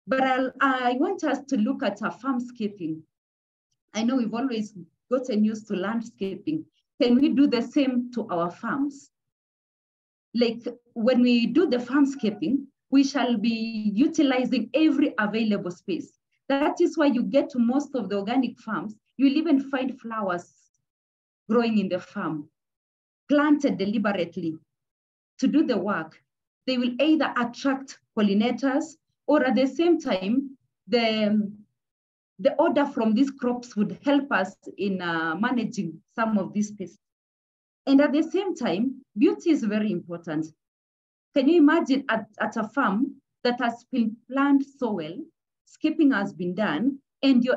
but I want us to look at farmscaping. I know we've always gotten used to landscaping. Can we do the same to our farms? Like when we do the farmscaping, we shall be utilizing every available space. That is why you get to most of the organic farms, you'll even find flowers growing in the farm, planted deliberately to do the work. They will either attract pollinators or at the same time, the odor from these crops would help us in managing some of these pests. And at the same time, beauty is very important. Can you imagine at a farm, that has been planned so well, scaping has been done, and you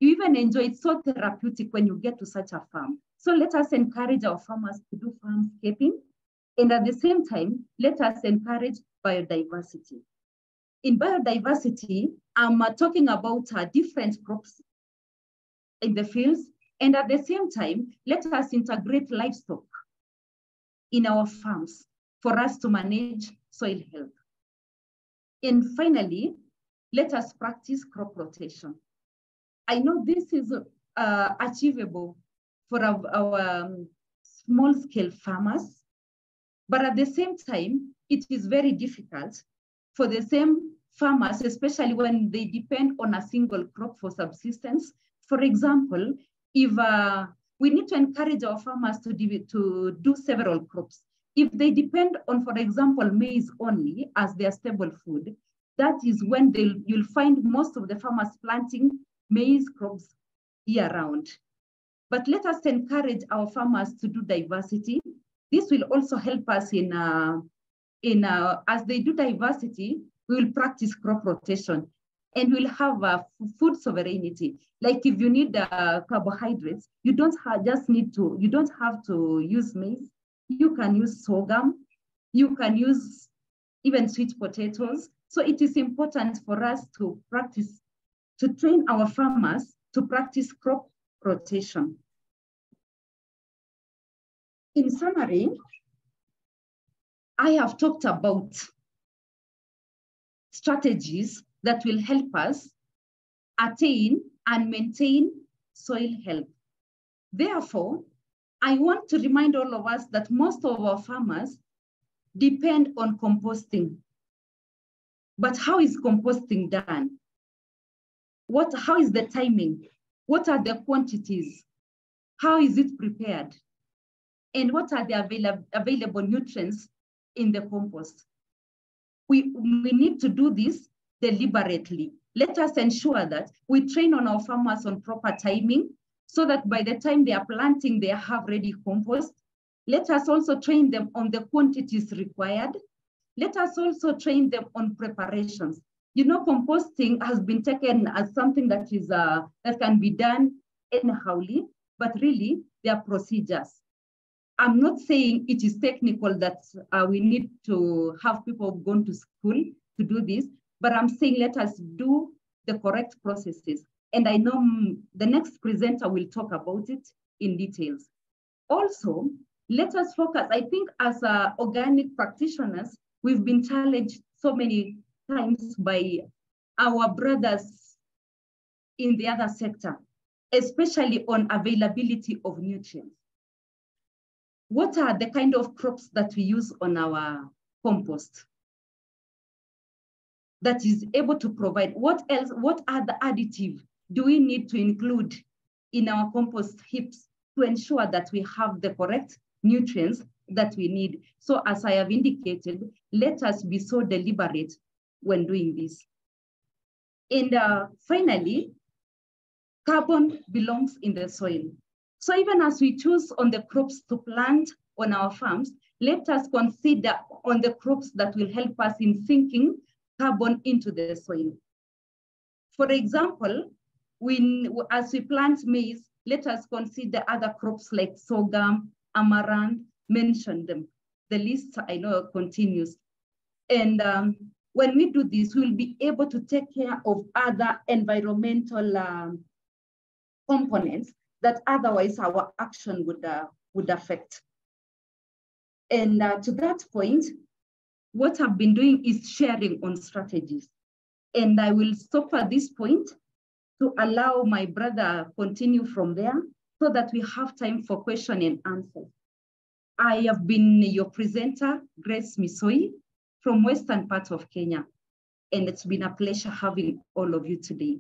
even enjoy it so therapeutic when you get to such a farm. So let us encourage our farmers to do farmscaping, and at the same time, let us encourage biodiversity. In biodiversity, I'm talking about different crops in the fields, and at the same time, let us integrate livestock in our farms for us to manage soil health. And finally, let us practice crop rotation. I know this is achievable for our small-scale farmers, but at the same time, it is very difficult for the same farmers, especially when they depend on a single crop for subsistence. For example, if we need to encourage our farmers to do several crops. If they depend on, for example, maize only as their staple food, that is when you'll find most of the farmers planting maize crops year-round. But let us encourage our farmers to do diversity. This will also help us as they do diversity, we will practice crop rotation and we'll have food sovereignty. Like if you need carbohydrates, you don't have to use maize. You can use sorghum. You can use even sweet potatoes. So it is important for us to train our farmers to practice crop rotation. In summary, I have talked about strategies that will help us attain and maintain soil health. Therefore, I want to remind all of us that most of our farmers depend on composting. But how is composting done? How is the timing? What are the quantities? How is it prepared? And what are the available nutrients in the compost? We need to do this deliberately. Let us ensure that we train on our farmers on proper timing so that by the time they are planting, they have ready compost. Let us also train them on the quantities required. Let us also train them on preparations. You know, composting has been taken as something that is that can be done anyhowly, but really there are procedures. I'm not saying it is technical that we need to have people gone to school to do this, but I'm saying let us do the correct processes. And I know the next presenter will talk about it in details. Also, let us focus. I think as organic practitioners, we've been challenged so many times by our brothers in the other sector, especially on availability of nutrients. What are the kind of crops that we use on our compost that is able to provide? What else? What are the additives do we need to include in our compost heaps to ensure that we have the correct nutrients that we need? So as I have indicated, let us be so deliberate when doing this. And finally, carbon belongs in the soil. So even as we choose on the crops to plant on our farms, let us consider on the crops that will help us in sinking carbon into the soil. For example, as we plant maize, let us consider other crops like sorghum, amaranth, mention them. The list I know continues. And when we do this, we'll be able to take care of other environmental components that otherwise our action would affect. And to that point, what I've been doing is sharing on strategies. And I will stop at this point to allow my brother continue from there so that we have time for question and answer. I have been your presenter, Grace Misoi, from western part of Kenya. And it's been a pleasure having all of you today.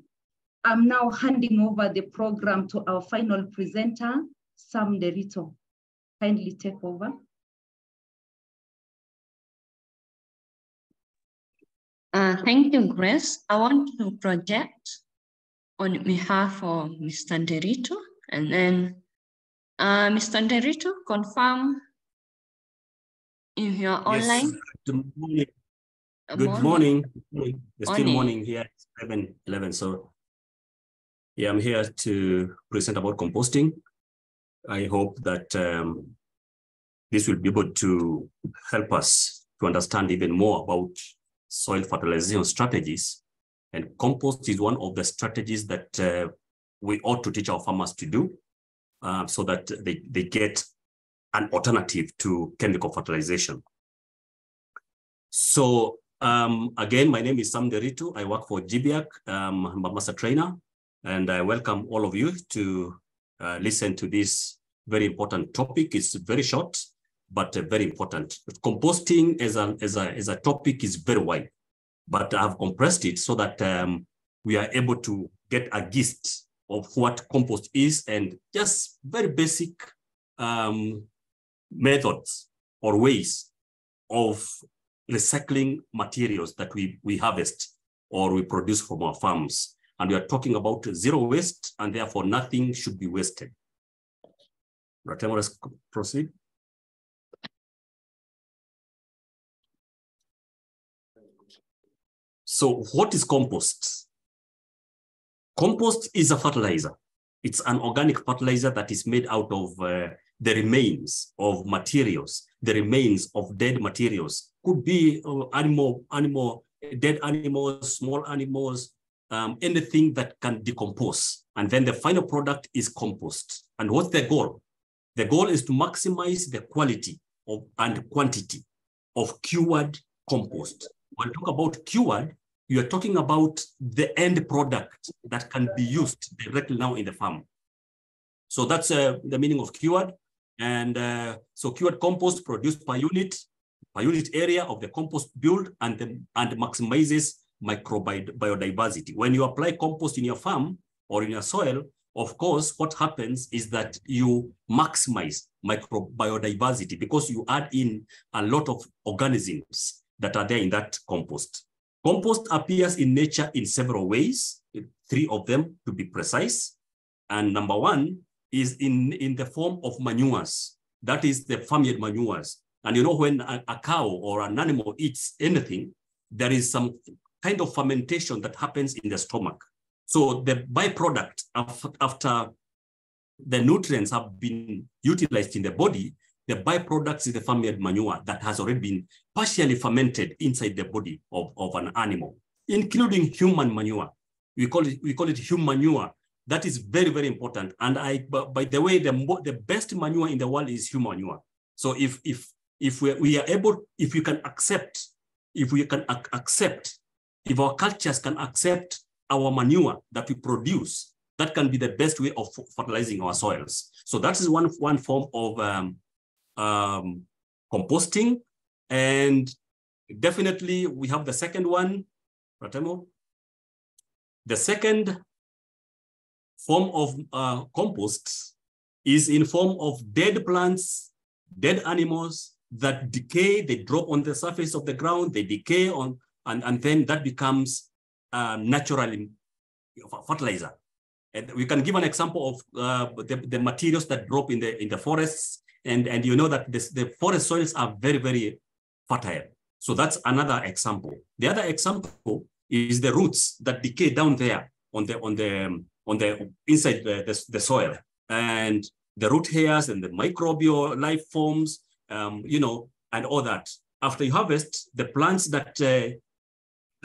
I'm now handing over the program to our final presenter, Sam Derito. Kindly take over. Thank you, Grace. I want to project on behalf of Mr. Derito, and then Mr. Derito, confirm if you're online. Good morning. Good morning. It's still morning here, 11. So yeah, I'm here to present about composting. I hope that this will be able to help us to understand even more about soil fertilization strategies. And compost is one of the strategies that we ought to teach our farmers to do so that they get an alternative to chemical fertilization. So again, my name is Sam Deritu. I work for GBIAC. I'm a master trainer, and I welcome all of you to listen to this very important topic. It's very short, but very important. Composting as a topic is very wide, but I've compressed it so that we are able to get a gist of what compost is and just very basic methods or ways of recycling materials that we harvest or we produce from our farms. And we are talking about zero waste, and therefore nothing should be wasted. Ratemo, let's proceed. So what is compost? Compost is a fertilizer. It's an organic fertilizer that is made out of the remains of materials, the remains of dead materials. Could be dead animals, small animals, anything that can decompose. And then the final product is compost. And what's the goal? The goal is to maximize the quality and quantity of cured compost. When you talk about cured, you are talking about the end product that can be used directly now in the farm. So that's the meaning of cured. And so cured compost produced per unit area of the compost build and maximizes biodiversity. When you apply compost in your farm or in your soil, of course, what happens is that you maximize biodiversity because you add in a lot of organisms that are there in that compost. Compost appears in nature in several ways, 3 of them to be precise. And number 1 is in the form of manures. That is the farmyard manures. And you know, when a cow or an animal eats anything, there is some kind of fermentation that happens in the stomach. So the byproduct after the nutrients have been utilized in the body, the byproduct is the farmyard manure that has already been partially fermented inside the body of an animal, including human manure. We call it human manure. That is very, very important. And by the way, the best manure in the world is human manure. So if our cultures can accept our manure that we produce, that can be the best way of fertilizing our soils. So that is one form of composting. And definitely we have the second one, Ratemo. The second form of compost is in form of dead plants, dead animals that decay, they drop on the surface of the ground, they decay on, and then that becomes natural fertilizer. And we can give an example of the materials that drop in the forests, and you know that the forest soils are very, very fertile. So that's another example. The other example is the roots that decay down there on the inside the soil, and the root hairs and the microbial life forms, you know, and all that. After you harvest, the plants that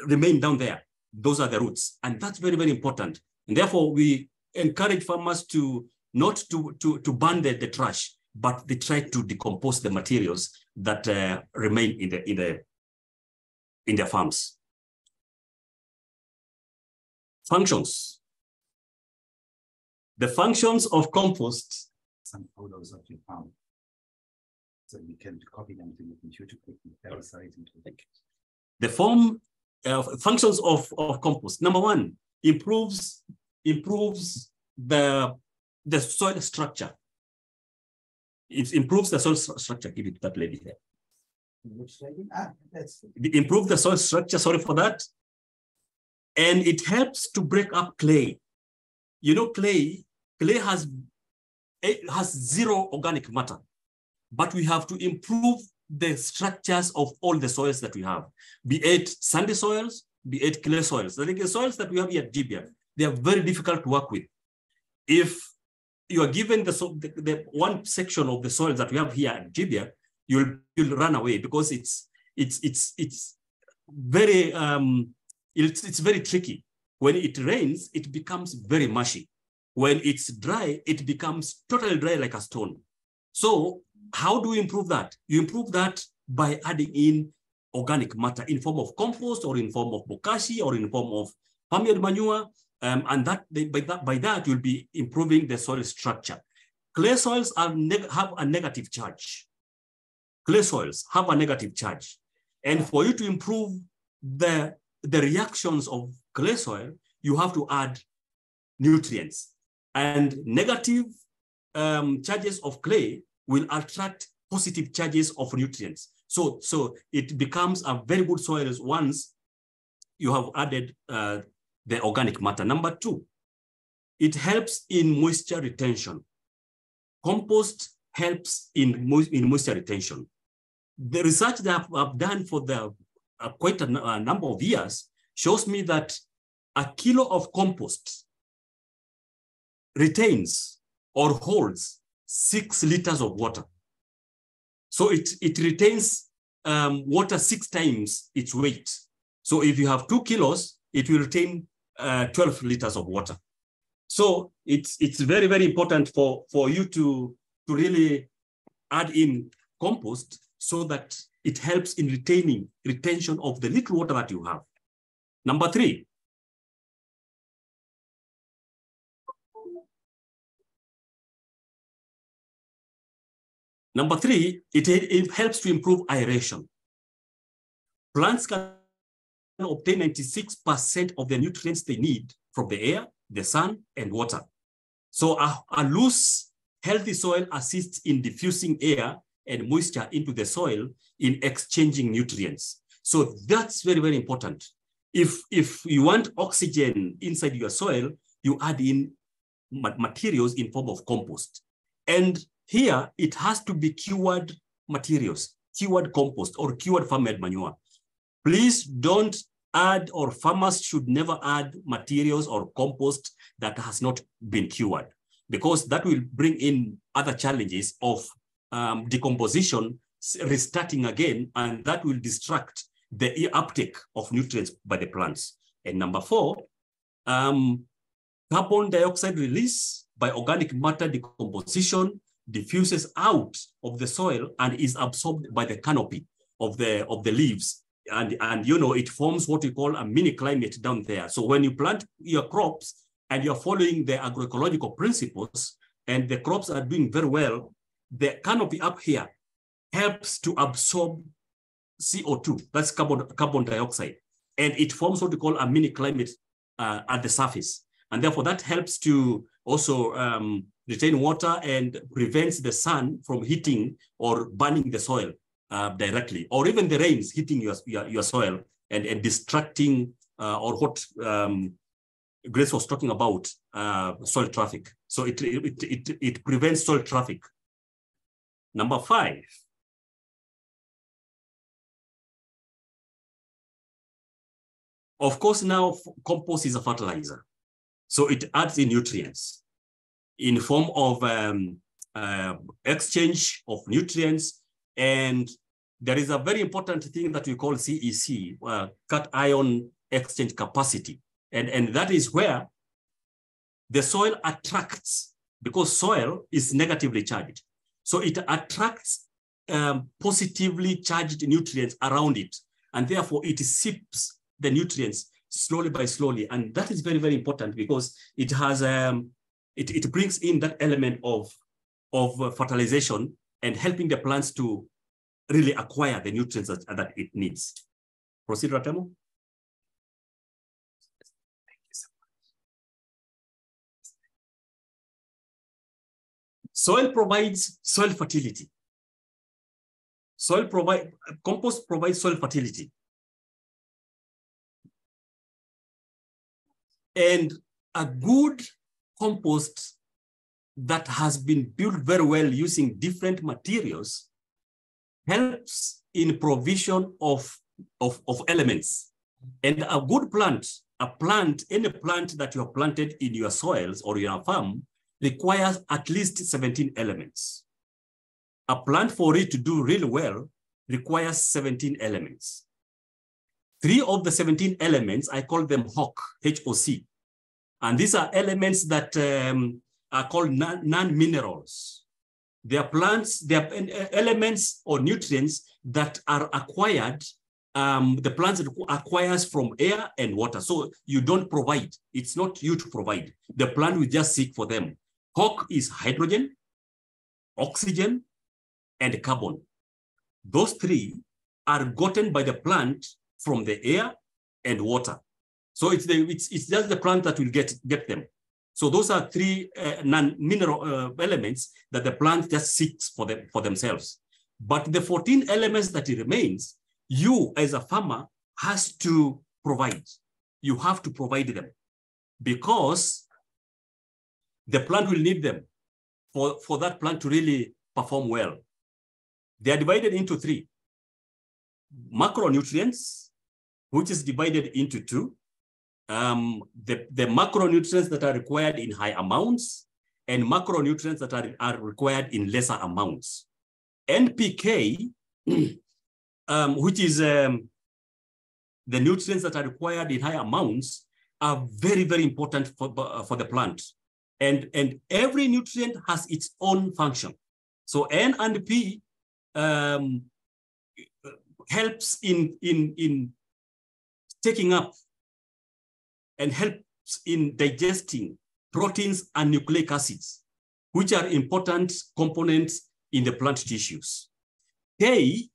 remain down there, those are the roots, and that's very, very important. And therefore, we encourage farmers to not to burn the trash, but they try to decompose the materials that remain in the farms. Functions. The functions of compost. Some photos of your farm, so we can copy them to the computer quickly. The functions of compost. Number 1, improves the soil structure. It improves the soil structure. Give it to that lady there. Which lady? Improve the soil structure. Sorry for that. And it helps to break up clay. You know, clay has zero organic matter, but we have to improve the structures of all the soils that we have, be it sandy soils, be it clay soils. I think the soils that we have here at GBF, they are very difficult to work with. If you are given the one section of the soils that we have here at GBF, you'll run away because it's very tricky. When it rains, it becomes very mushy. When it's dry, it becomes totally dry like a stone. So how do you improve that? You improve that by adding in organic matter in form of compost or in form of bokashi or in form of farmyard manure. And by that, you'll be improving the soil structure. Clay soils have a negative charge. Clay soils have a negative charge. And for you to improve the reactions of clay soil, you have to add nutrients. And negative charges of clay will attract positive charges of nutrients. So it becomes a very good soil once you have added the organic matter. Number two, it helps in moisture retention. Compost helps in moisture retention. The research that I've done for quite a number of years shows me that a kilo of compost retains or holds 6 liters of water. So it retains water 6 times its weight. So if you have 2 kilos, it will retain 12 liters of water. So it's very, very important for you to really add in compost so that it helps in retention of the little water that you have. Number 3. Number 3, it helps to improve aeration. Plants can obtain 96% of the nutrients they need from the air, the sun, and water. So a loose, healthy soil assists in diffusing air and moisture into the soil in exchanging nutrients. So that's very, very important. If you want oxygen inside your soil, you add in materials in form of compost. And here, it has to be cured materials, cured compost or cured farmyard manure. Please don't add, or farmers should never add materials or compost that has not been cured, because that will bring in other challenges of decomposition, restarting again, and that will distract the uptake of nutrients by the plants. And number 4, carbon dioxide release by organic matter decomposition diffuses out of the soil and is absorbed by the canopy of the leaves. And you know, it forms what we call a mini climate down there. So when you plant your crops and you're following the agroecological principles and the crops are doing very well, the canopy up here helps to absorb CO2, that's carbon dioxide. And it forms what we call a mini climate at the surface. And therefore that helps to also retain water and prevents the sun from hitting or burning the soil directly, or even the rains hitting your soil and distracting or what Grace was talking about, soil traffic. So it prevents soil traffic. Number 5. Of course, now compost is a fertilizer. So it adds in nutrients in form of exchange of nutrients. And there is a very important thing that we call CEC, cation exchange capacity. And that is where the soil attracts, because soil is negatively charged. So it attracts positively charged nutrients around it. And therefore it sips the nutrients slowly by slowly. And that is very, very important because it has, it brings in that element of fertilization and helping the plants to really acquire the nutrients that it needs. Proceed, Ratemo. Thank you so much. Soil provides soil fertility. Compost provides soil fertility. And a good compost that has been built very well using different materials helps in provision of elements. And a good plant, any plant that you have planted in your soils or your farm requires at least 17 elements. A plant, for it to do really well, requires 17 elements. 3 of the 17 elements, I call them HOC, H-O-C. And these are elements that are called non-minerals. They are plants, they are elements or nutrients that are acquired, the plants acquires from air and water. So you don't provide, it's not you to provide. The plant will just seek for them. HOC is hydrogen, oxygen, and carbon. Those 3 are gotten by the plant from the air and water. So it's just the plant that will get them. So those are 3 non-mineral elements that the plant just seeks for themselves. But the 14 elements that it remains, you as a farmer has to provide. You have to provide them because the plant will need them for that plant to really perform well. They are divided into 3. Macronutrients, which is divided into 2. The macronutrients that are required in high amounts and macronutrients that are required in lesser amounts. NPK, which is the nutrients that are required in high amounts, are very, very important for the plant. And every nutrient has its own function. So N and P helps in taking up and helps in digesting proteins and nucleic acids, which are important components in the plant tissues. K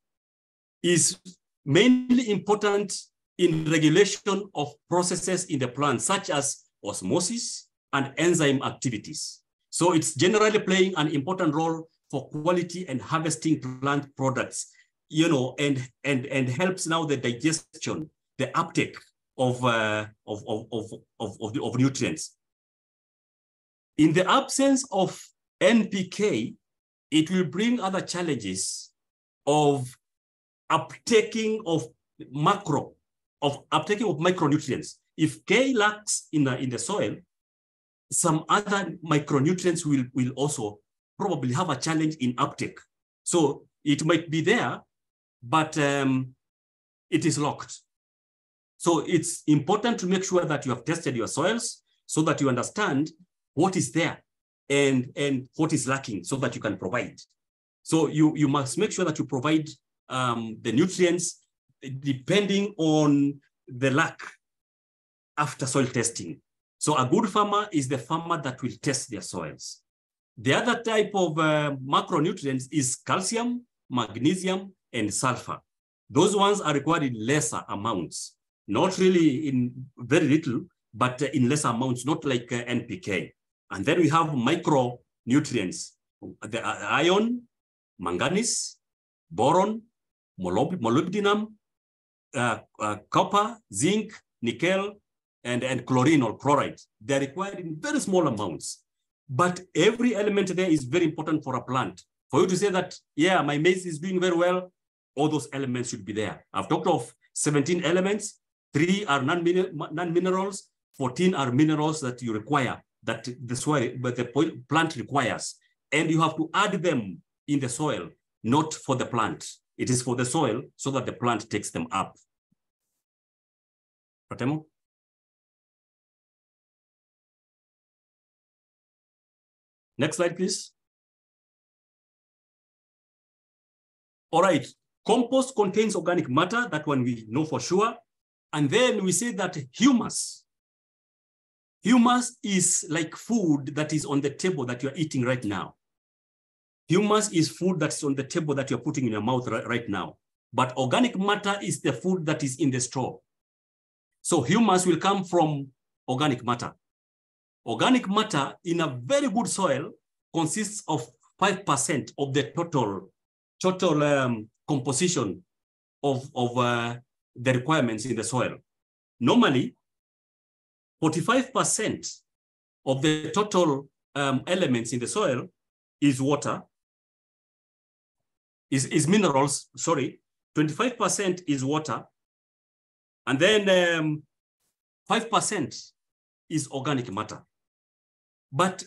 is mainly important in regulation of processes in the plant, such as osmosis and enzyme activities. So it's generally playing an important role for quality and harvesting plant products, and helps now the digestion, the uptake of nutrients. In the absence of NPK, it will bring other challenges of uptaking of micronutrients. If K lacks in the soil, some other micronutrients will also probably have a challenge in uptake. So it might be there, but it is locked. So it's important to make sure that you have tested your soils so that you understand what is there and what is lacking so that you can provide. So you must make sure that you provide the nutrients depending on the lack after soil testing. So a good farmer is the farmer that will test their soils. The other type of macronutrients is calcium, magnesium, and sulfur. Those ones are required in lesser amounts, not really in very little, but in lesser amounts, not like NPK. And then we have micronutrients, the iron, manganese, boron, molybdenum, copper, zinc, nickel, and chlorine or chloride. They're required in very small amounts. But every element there is very important for a plant. For you to say that, yeah, my maize is doing very well, all those elements should be there. I've talked of 17 elements, 3 are non-minerals, 14 are minerals that you require, that the soil, but the plant requires. And you have to add them in the soil, not for the plant. It is for the soil so that the plant takes them up. Pratemo? Next slide, please. All right, compost contains organic matter, that one we know for sure. And then we say that humus is like food that is on the table that you're eating right now. Humus is food that's on the table that you're putting in your mouth right now. But organic matter is the food that is in the straw. So humus will come from organic matter. Organic matter in a very good soil consists of 5% of the total composition of the requirements in the soil. Normally, 45% of the total elements in the soil is water. is minerals, sorry, 25% is water, and then 5% is organic matter. But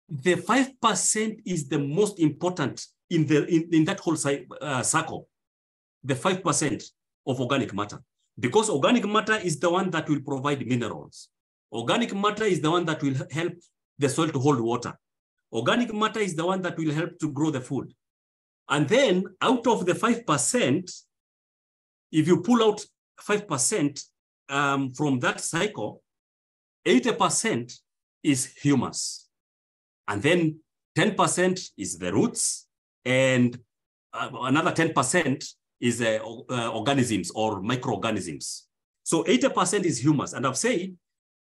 the 5% is the most important in that whole circle, the 5% of organic matter, because organic matter is the one that will provide minerals. Organic matter is the one that will help the soil to hold water. Organic matter is the one that will help to grow the food. And then out of the 5%, if you pull out 5% from that cycle, 80% is humus. And then 10% is the roots, and another 10% is organisms or microorganisms. So 80% is humus. And I've said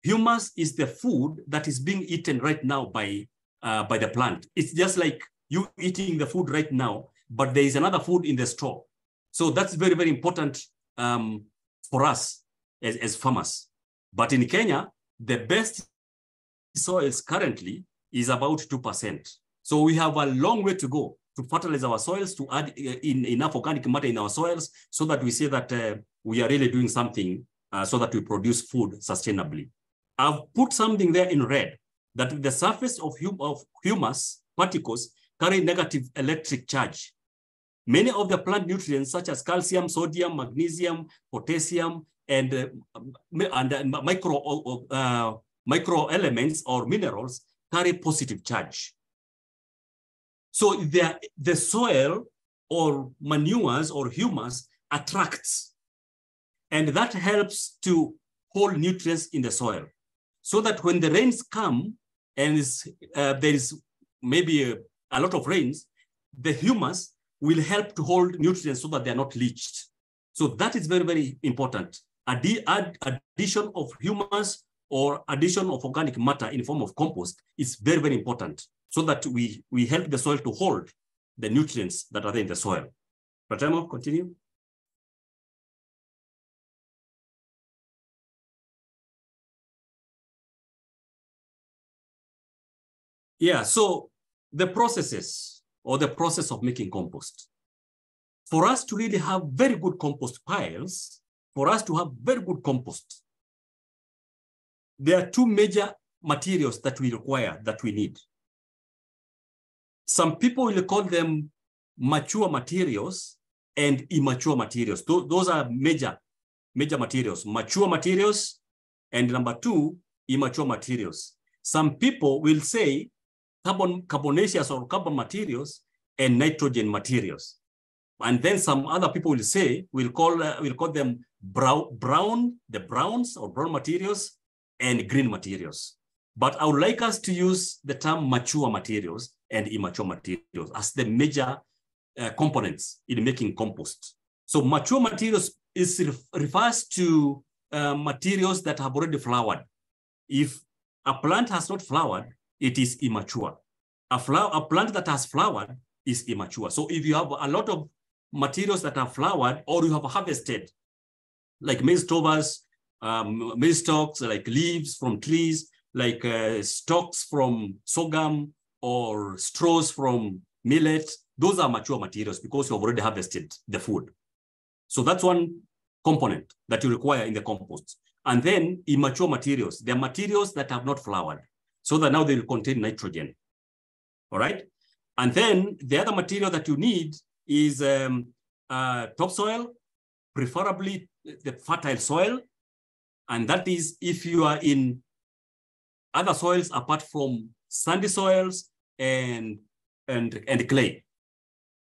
humus is the food that is being eaten right now by the plant. It's just like you eating the food right now, but there is another food in the store. So that's very, very important for us as farmers. But in Kenya, the best soils currently is about 2%. So we have a long way to go to fertilize our soils, to add in enough organic matter in our soils, so that we say that we are really doing something so that we produce food sustainably. I've put something there in red, that the surface of humus particles carry negative electric charge. Many of the plant nutrients, such as calcium, sodium, magnesium, potassium, and micro elements or minerals, carry positive charge. So the soil or manures or humus attracts, and that helps to hold nutrients in the soil, so that when the rains come and there is maybe a lot of rains, the humus will help to hold nutrients so that they're not leached. So that is very, very important. Addition of humus or addition of organic matter in the form of compost is very, very important, so that we help the soil to hold the nutrients that are there in the soil. Pratamo, continue. Yeah, so the processes or the process of making compost. For us to really have very good compost piles, for us to have very good compost, there are two major materials that we require, that we need. Some people will call them mature materials and immature materials. Those are major materials, mature materials, and number two, immature materials. Some people will say carbonaceous or carbon materials and nitrogen materials. And then some other people will say, we'll call them browns or brown materials and green materials. But I would like us to use the term mature materials and immature materials as the major components in making compost. So mature materials refers to materials that have already flowered. If a plant has not flowered, it is immature. A plant that has flowered is immature. So if you have a lot of materials that are flowered, or you have harvested, like maize tubers, maize stalks, like leaves from trees, like stalks from sorghum, or straws from millet, those are mature materials because you have already harvested the food. So that's one component that you require in the compost. And then immature materials, they're materials that have not flowered, so that now they will contain nitrogen. All right. And then the other material that you need is topsoil, preferably the fertile soil. And that is if you are in other soils apart from sandy soils and clay.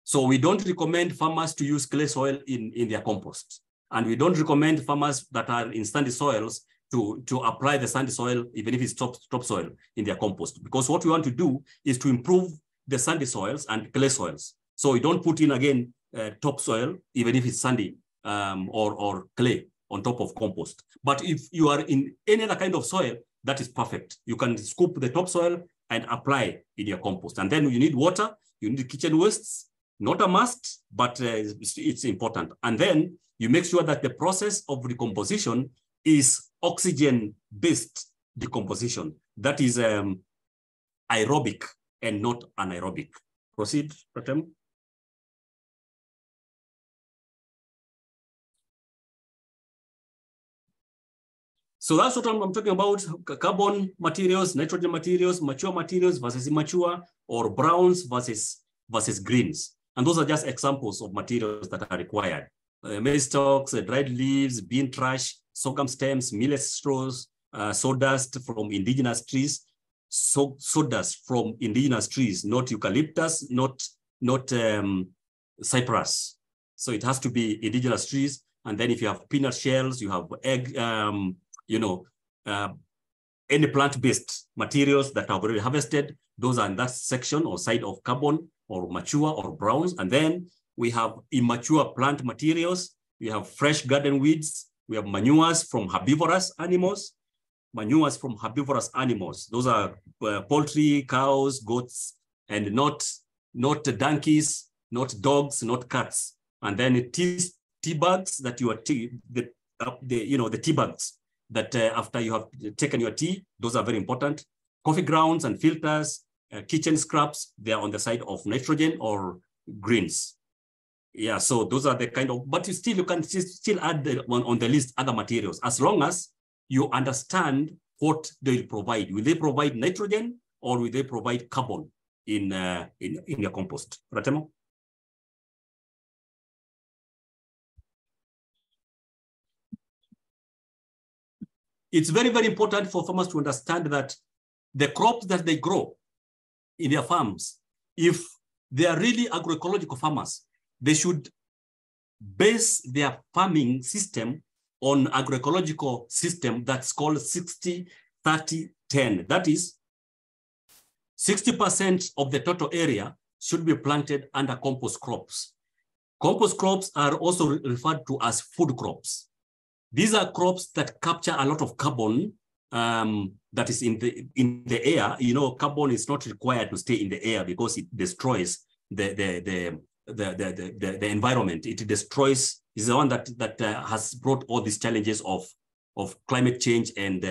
So we don't recommend farmers to use clay soil in their compost. And we don't recommend farmers that are in sandy soils to apply the sandy soil, even if it's topsoil, in their compost. Because what we want to do is to improve the sandy soils and clay soils. So we don't put in, again, topsoil, even if it's sandy or clay on top of compost. But if you are in any other kind of soil, that is perfect. You can scoop the topsoil and apply in your compost. And then you need water, you need kitchen wastes, not a must, but it's important. And then you make sure that the process of decomposition is oxygen-based decomposition. That is aerobic and not anaerobic. Proceed, Pratem. So that's what I'm talking about: carbon materials, nitrogen materials, mature materials versus immature, or browns versus greens. And those are just examples of materials that are required. Maize stalks, dried leaves, bean trash, sorghum stems, millet straws, sawdust from indigenous trees, sawdust from indigenous trees, not eucalyptus, not cypress. So it has to be indigenous trees. And then if you have peanut shells, you have egg, any plant-based materials that have already harvested, those are in that section or side of carbon or mature or browns. And then we have immature plant materials. We have fresh garden weeds. We have manures from herbivorous animals. Those are poultry, cows, goats, and not donkeys, not dogs, not cats. And then tea bags that you are the tea bags that after you have taken your tea, those are very important. Coffee grounds and filters, kitchen scraps, they are on the side of nitrogen or greens. Yeah, so those are the kind of, but you can still add on the list other materials, as long as you understand what they will provide. Will they provide nitrogen or will they provide carbon in your compost? Ratemo? It's very, very important for farmers to understand that the crops that they grow in their farms, if they are really agroecological farmers, they should base their farming system on agroecological system that's called 60-30-10. That is, 60% of the total area should be planted under compost crops. Compost crops are also referred to as food crops. These are crops that capture a lot of carbon that is in the air. You know, carbon is not required to stay in the air because it destroys the environment. It destroys, is the one that has brought all these challenges of climate change and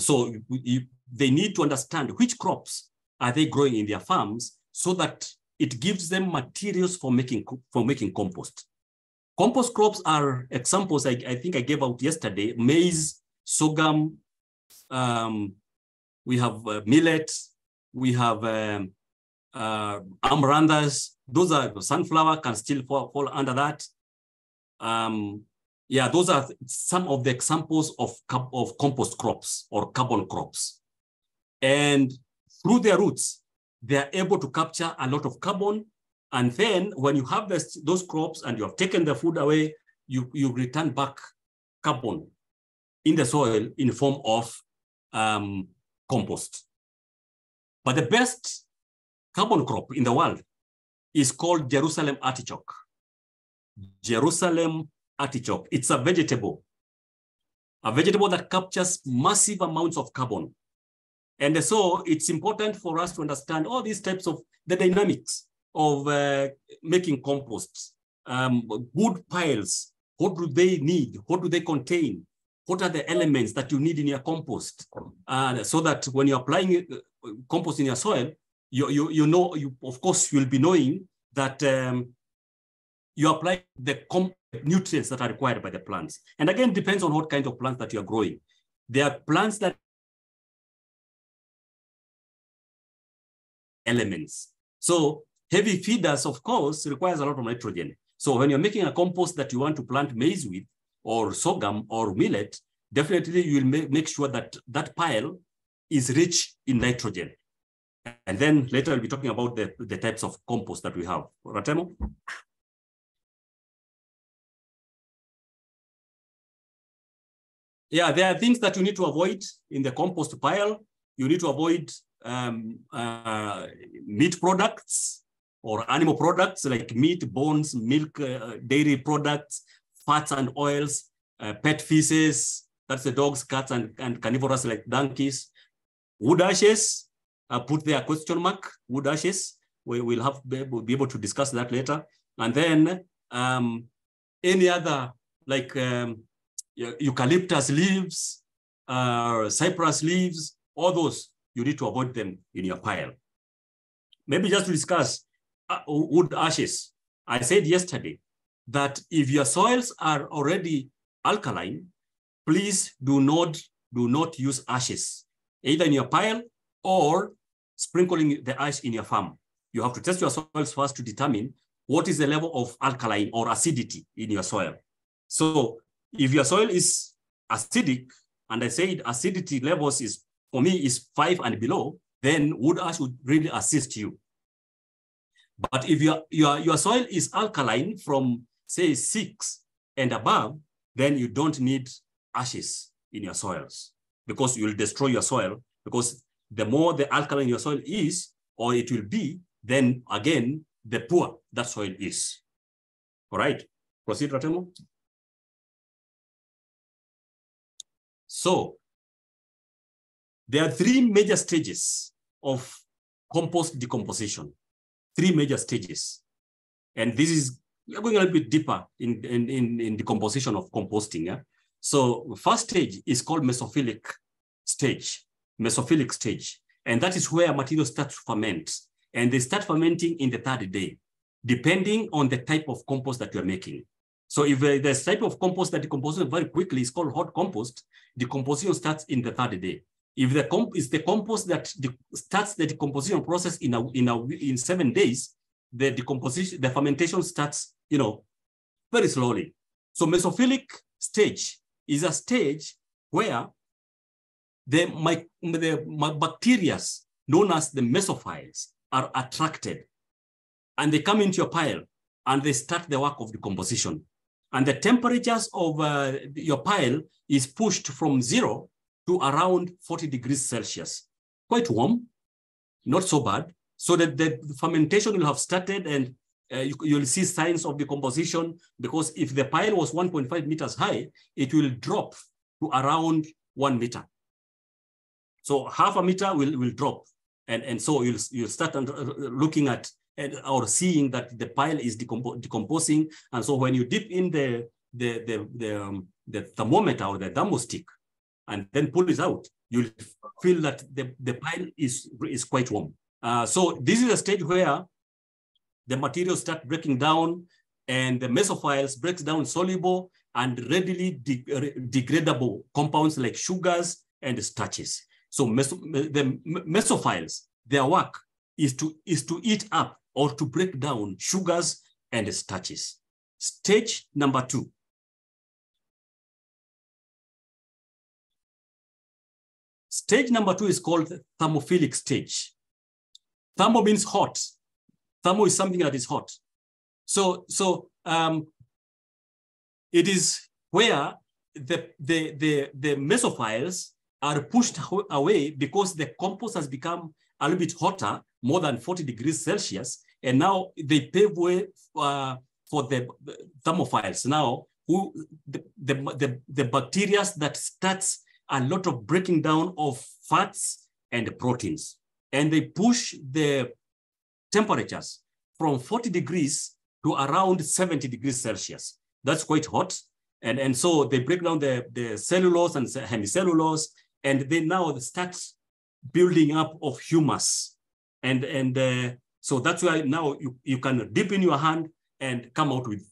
so they need to understand which crops are they growing in their farms so that it gives them materials for making compost. Compost crops are examples I think I gave out yesterday: maize, sorghum, we have millet, we have amaranthus. Those are sunflower, can still fall under that. Yeah, those are some of the examples of compost crops or carbon crops. And through their roots, they are able to capture a lot of carbon. And then when you harvest those crops and you have taken the food away, you return back carbon in the soil in the form of compost. But the best carbon crop in the world is called Jerusalem artichoke. Jerusalem artichoke. It's a vegetable that captures massive amounts of carbon. And so it's important for us to understand all these types of the dynamics of making composts. Wood piles, what do they need? What do they contain? What are the elements that you need in your compost? So that when you're applying compost in your soil, you of course you'll be knowing that you apply the nutrients that are required by the plants. And again, it depends on what kind of plants that you're growing. There are plants that elements. So heavy feeders, of course, requires a lot of nitrogen. So when you're making a compost that you want to plant maize with, or sorghum or millet, definitely you will make sure that that pile is rich in nitrogen. And then later I'll be talking about the types of compost that we have. Ratemo? Yeah, there are things that you need to avoid in the compost pile. You need to avoid meat products or animal products like meat, bones, milk, dairy products, fats and oils, pet feces, that's the dogs, cats, and carnivorous like donkeys. Wood ashes, put there a question mark, wood ashes. We will be able to discuss that later. And then any other like eucalyptus leaves, cypress leaves, all those, you need to avoid them in your pile. Maybe just to discuss wood ashes. I said yesterday that if your soils are already alkaline, please do not use ashes, either in your pile or sprinkling the ash in your farm. You have to test your soils first to determine what is the level of alkaline or acidity in your soil. So if your soil is acidic, and I said acidity levels is, for me, is 5 and below, then wood ash would really assist you. But if your soil is alkaline from, say, 6 and above, then you don't need ashes in your soils, because you will destroy your soil, because the more the alkaline your soil is, or it will be, then again, the poor that soil is. All right, proceed, Ratemo. So there are 3 major stages of compost decomposition, 3 major stages. And this is, we're going a little bit deeper in decomposition of composting. Yeah? So first stage is called mesophilic stage. And that is where materials start to ferment. And they start fermenting in the 3rd day, depending on the type of compost that you're making. So if there's type of compost that decomposes very quickly, it's called hot compost, decomposition starts in the 3rd day. If the compost that starts the decomposition process in 7 days, the fermentation starts, very slowly. So mesophilic stage is a stage where the bacteria known as the mesophiles are attracted, and they come into your pile and they start the work of decomposition. And the temperatures of your pile is pushed from 0 to around 40 degrees Celsius. Quite warm, not so bad. So that the fermentation will have started, and you'll see signs of decomposition, because if the pile was 1.5 meters high, it will drop to around 1 meter. So half a meter will drop. And so you'll start looking at or seeing that the pile is decomposing. And so when you dip in the thermometer or the thermostick and then pull it out, you'll feel that the pile is quite warm. So this is a stage where the materials start breaking down, and the mesophiles breaks down soluble and readily degradable compounds like sugars and starches. So the mesophiles, their work is to eat up or to break down sugars and starches. Stage number 2. Stage number 2 is called thermophilic stage. Thermo means hot. Thermo is something that is hot. So it is where the mesophiles are pushed away because the compost has become a little bit hotter, more than 40 degrees Celsius, and now they pave way for the thermophiles. Now, the bacteria that starts a lot of breaking down of fats and proteins, and they push the temperatures from 40 degrees to around 70 degrees Celsius. That's quite hot. And so they break down the cellulose and hemicellulose, and they now start building up of humus. And so that's why now you can dip in your hand and come out with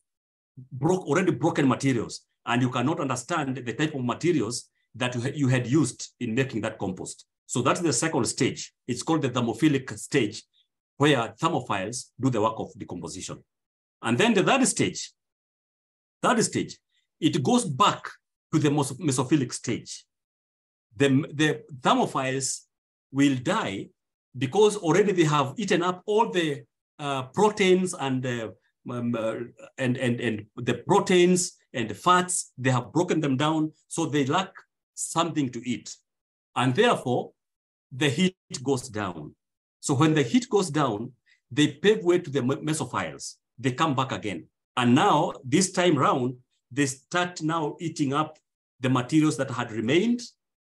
already broken materials, and you cannot understand the type of materials that you had used in making that compost. So that's the second stage. It's called the thermophilic stage, where thermophiles do the work of decomposition. And then the third stage, it goes back to the mesophilic stage. The thermophiles will die because already they have eaten up all the proteins and the proteins and the fats. They have broken them down, so they lack something to eat. And therefore, the heat goes down. So when the heat goes down, they pave way to the mesophiles. They come back again. And now, this time round, they start now eating up the materials that had remained,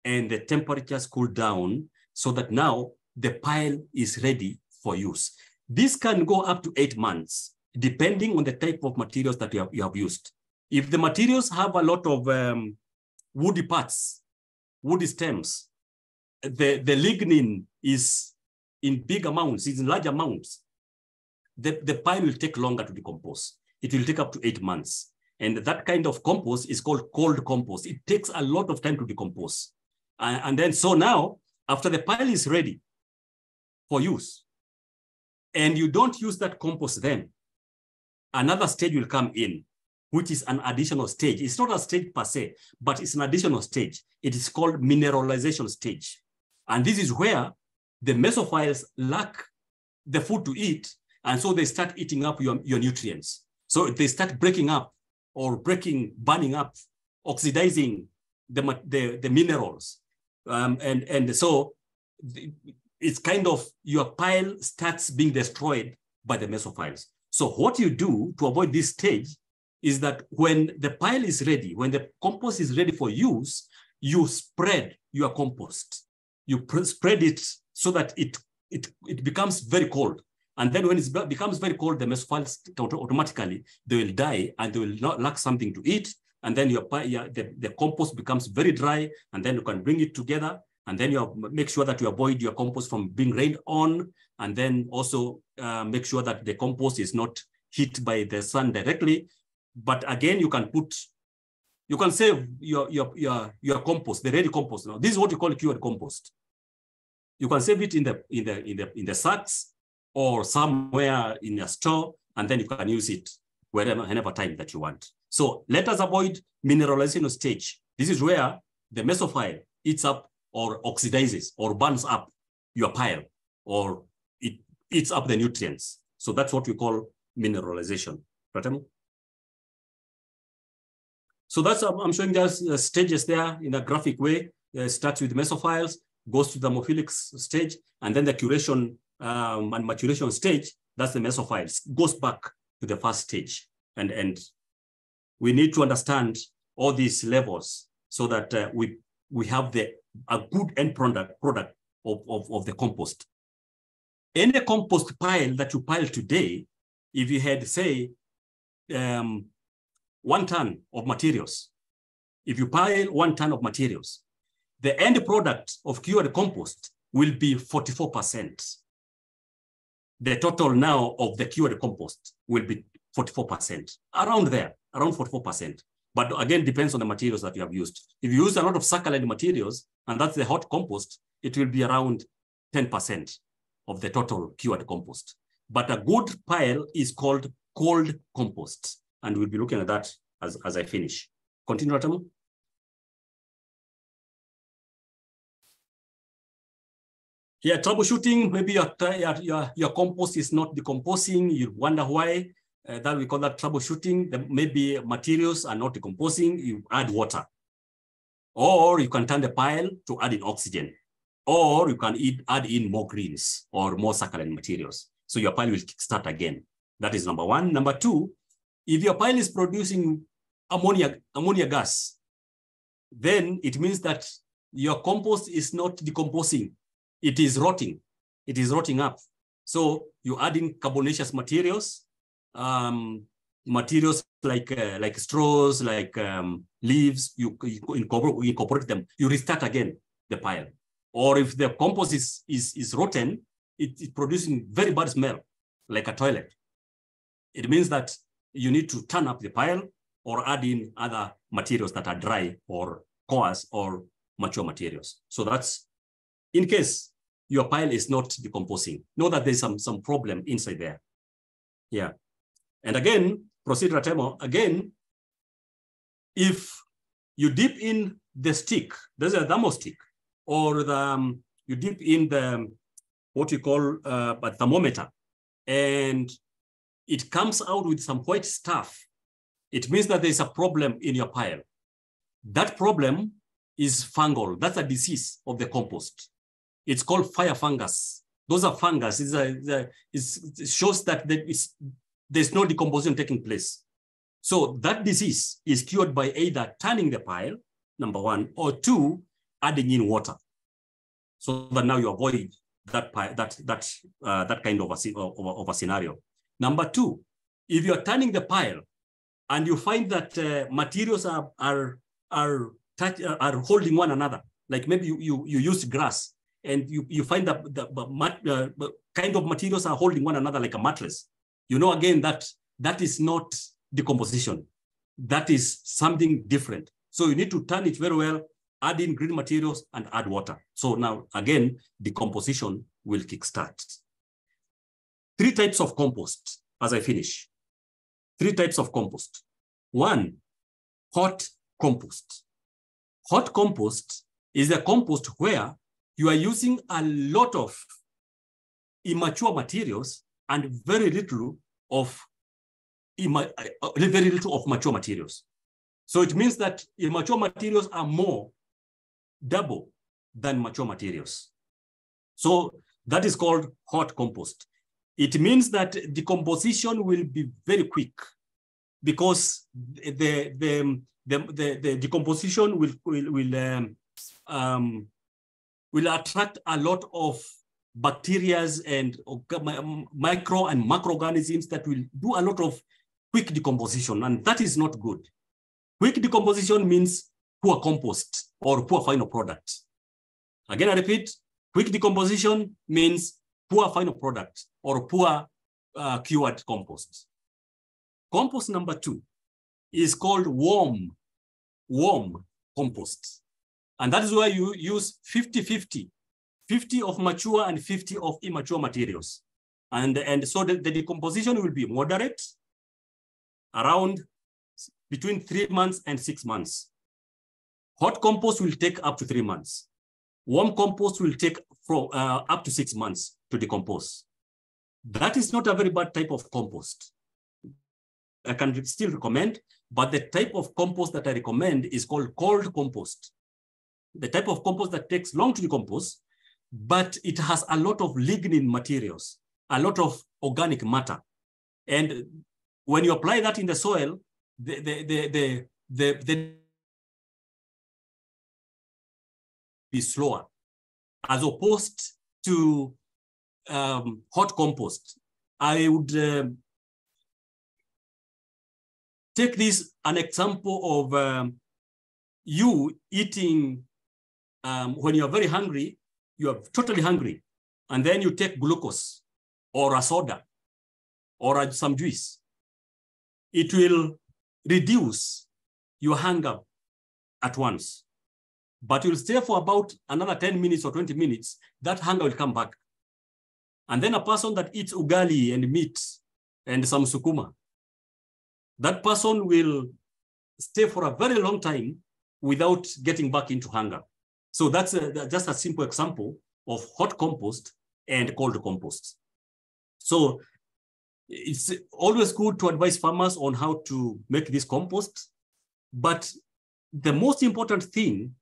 and the temperatures cool down so that now the pile is ready for use. This can go up to 8 months, depending on the type of materials that you have used. If the materials have a lot of woody parts, woody stems, the lignin is in big amounts, is in large amounts, the pile will take longer to decompose. It will take up to 8 months. And that kind of compost is called cold compost. It takes a lot of time to decompose. And then, so now, after the pile is ready for use, and you don't use that compost then, another stage will come in, which is an additional stage. It's not a stage per se, but it's an additional stage. It is called mineralization stage. And this is where the mesophiles lack the food to eat, and so they start eating up your nutrients. So they start breaking up or burning up, oxidizing the minerals. And so it's kind of, your pile starts being destroyed by the mesophiles. So what you do to avoid this stage is that when the pile is ready, when the compost is ready for use, you spread your compost. You spread it so that it becomes very cold. And then when it becomes very cold, the mesophiles automatically, they will die and they will not lack something to eat. And then the compost becomes very dry, and then you can bring it together. And then you make sure that you avoid your compost from being rained on. And then also make sure that the compost is not hit by the sun directly. But again, you can save your compost, the ready compost. Now, this is what you call cured compost. You can save it in the sacks or somewhere in a store, and then you can use it whenever time that you want. So let us avoid mineralization stage. This is where the mesophile eats up or oxidizes or burns up your pile, or it eats up the nutrients. So that's what we call mineralization. Pratamo? So that's, I'm showing just stages there in a graphic way. It starts with mesophiles, goes to the thermophilic stage, and then the curation and maturation stage, that's the mesophiles, goes back to the first stage. And we need to understand all these levels so that we have a good end product of the compost. Any compost pile that you pile today, if you had, say, 1 ton of materials, if you pile 1 ton of materials, the end product of cured compost will be 44%. The total now of the cured compost will be 44%, around there, around 44%. But again, depends on the materials that you have used. If you use a lot of succulent materials, and that's the hot compost, it will be around 10% of the total cured compost. But a good pile is called cold compost. And we'll be looking at that as I finish. Continue, Ratamu. Here, troubleshooting, maybe your compost is not decomposing. You wonder why. That we call that troubleshooting. Maybe materials are not decomposing. You add water. Or you can turn the pile to add in oxygen. Or you can add in more greens or more succulent materials. So your pile will start again. That is number 1. Number 2, if your pile is producing ammonia gas, then it means that your compost is not decomposing. It is rotting. It is rotting up. So you add in carbonaceous materials, materials like straws, like leaves. You incorporate them. You restart again the pile. Or if the compost is rotten, it's producing very bad smell, like a toilet. It means that you need to turn up the pile or add in other materials that are dry or coarse or mature materials. So that's in case your pile is not decomposing. Know that there's some problem inside there. Yeah. And again, proceed, Ratemo. Again, if you dip in the stick, there's a thermostick, or you dip in the what you call a thermometer, and it comes out with some white stuff, it means that there's a problem in your pile. That problem is fungal. That's a disease of the compost. It's called fire fungus. Those are fungus. It shows that there's no decomposition taking place. So that disease is cured by either turning the pile, number 1, or 2, adding in water. So that now you avoid that kind of a scenario. Number 2, if you're turning the pile and you find that materials are holding one another, like maybe you use grass and you find that the kind of materials are holding one another like a mattress, you know, again, that is not decomposition. that is something different. So you need to turn it very well, add in green materials and add water. So now again, decomposition will kickstart. 3 types of compost as I finish. 3 types of compost. 1, hot compost. Hot compost is a compost where you are using a lot of immature materials and very little of mature materials. So it means that immature materials are more double than mature materials. So that is called hot compost. It means that decomposition will be very quick because the decomposition will attract a lot of bacteria and micro and macroorganisms that will do a lot of quick decomposition, and that is not good. Quick decomposition means poor compost or poor final product. Again, I repeat, quick decomposition means poor final product or poor cured compost. Compost number 2 is called warm compost. And that is where you use 50-50, 50 of mature and 50 of immature materials. And so the decomposition will be moderate, around between 3 months and 6 months. Hot compost will take up to 3 months. Warm compost will take from up to 6 months to decompose. That is not a very bad type of compost. I can still recommend, but the type of compost that I recommend is called cold compost. The type of compost that takes long to decompose, but it has a lot of lignin materials, a lot of organic matter. And when you apply that in the soil, the be slower, as opposed to hot compost. I would take this an example of you eating when you're very hungry, you're totally hungry, and then you take glucose or a soda or some juice. It will reduce your hunger at once, but you'll stay for about another 10 minutes or 20 minutes, that hunger will come back. And then a person that eats ugali and meat and some sukuma, that person will stay for a very long time without getting back into hunger. So that's just a simple example of hot compost and cold compost. So it's always good to advise farmers on how to make this compost. But the most important thing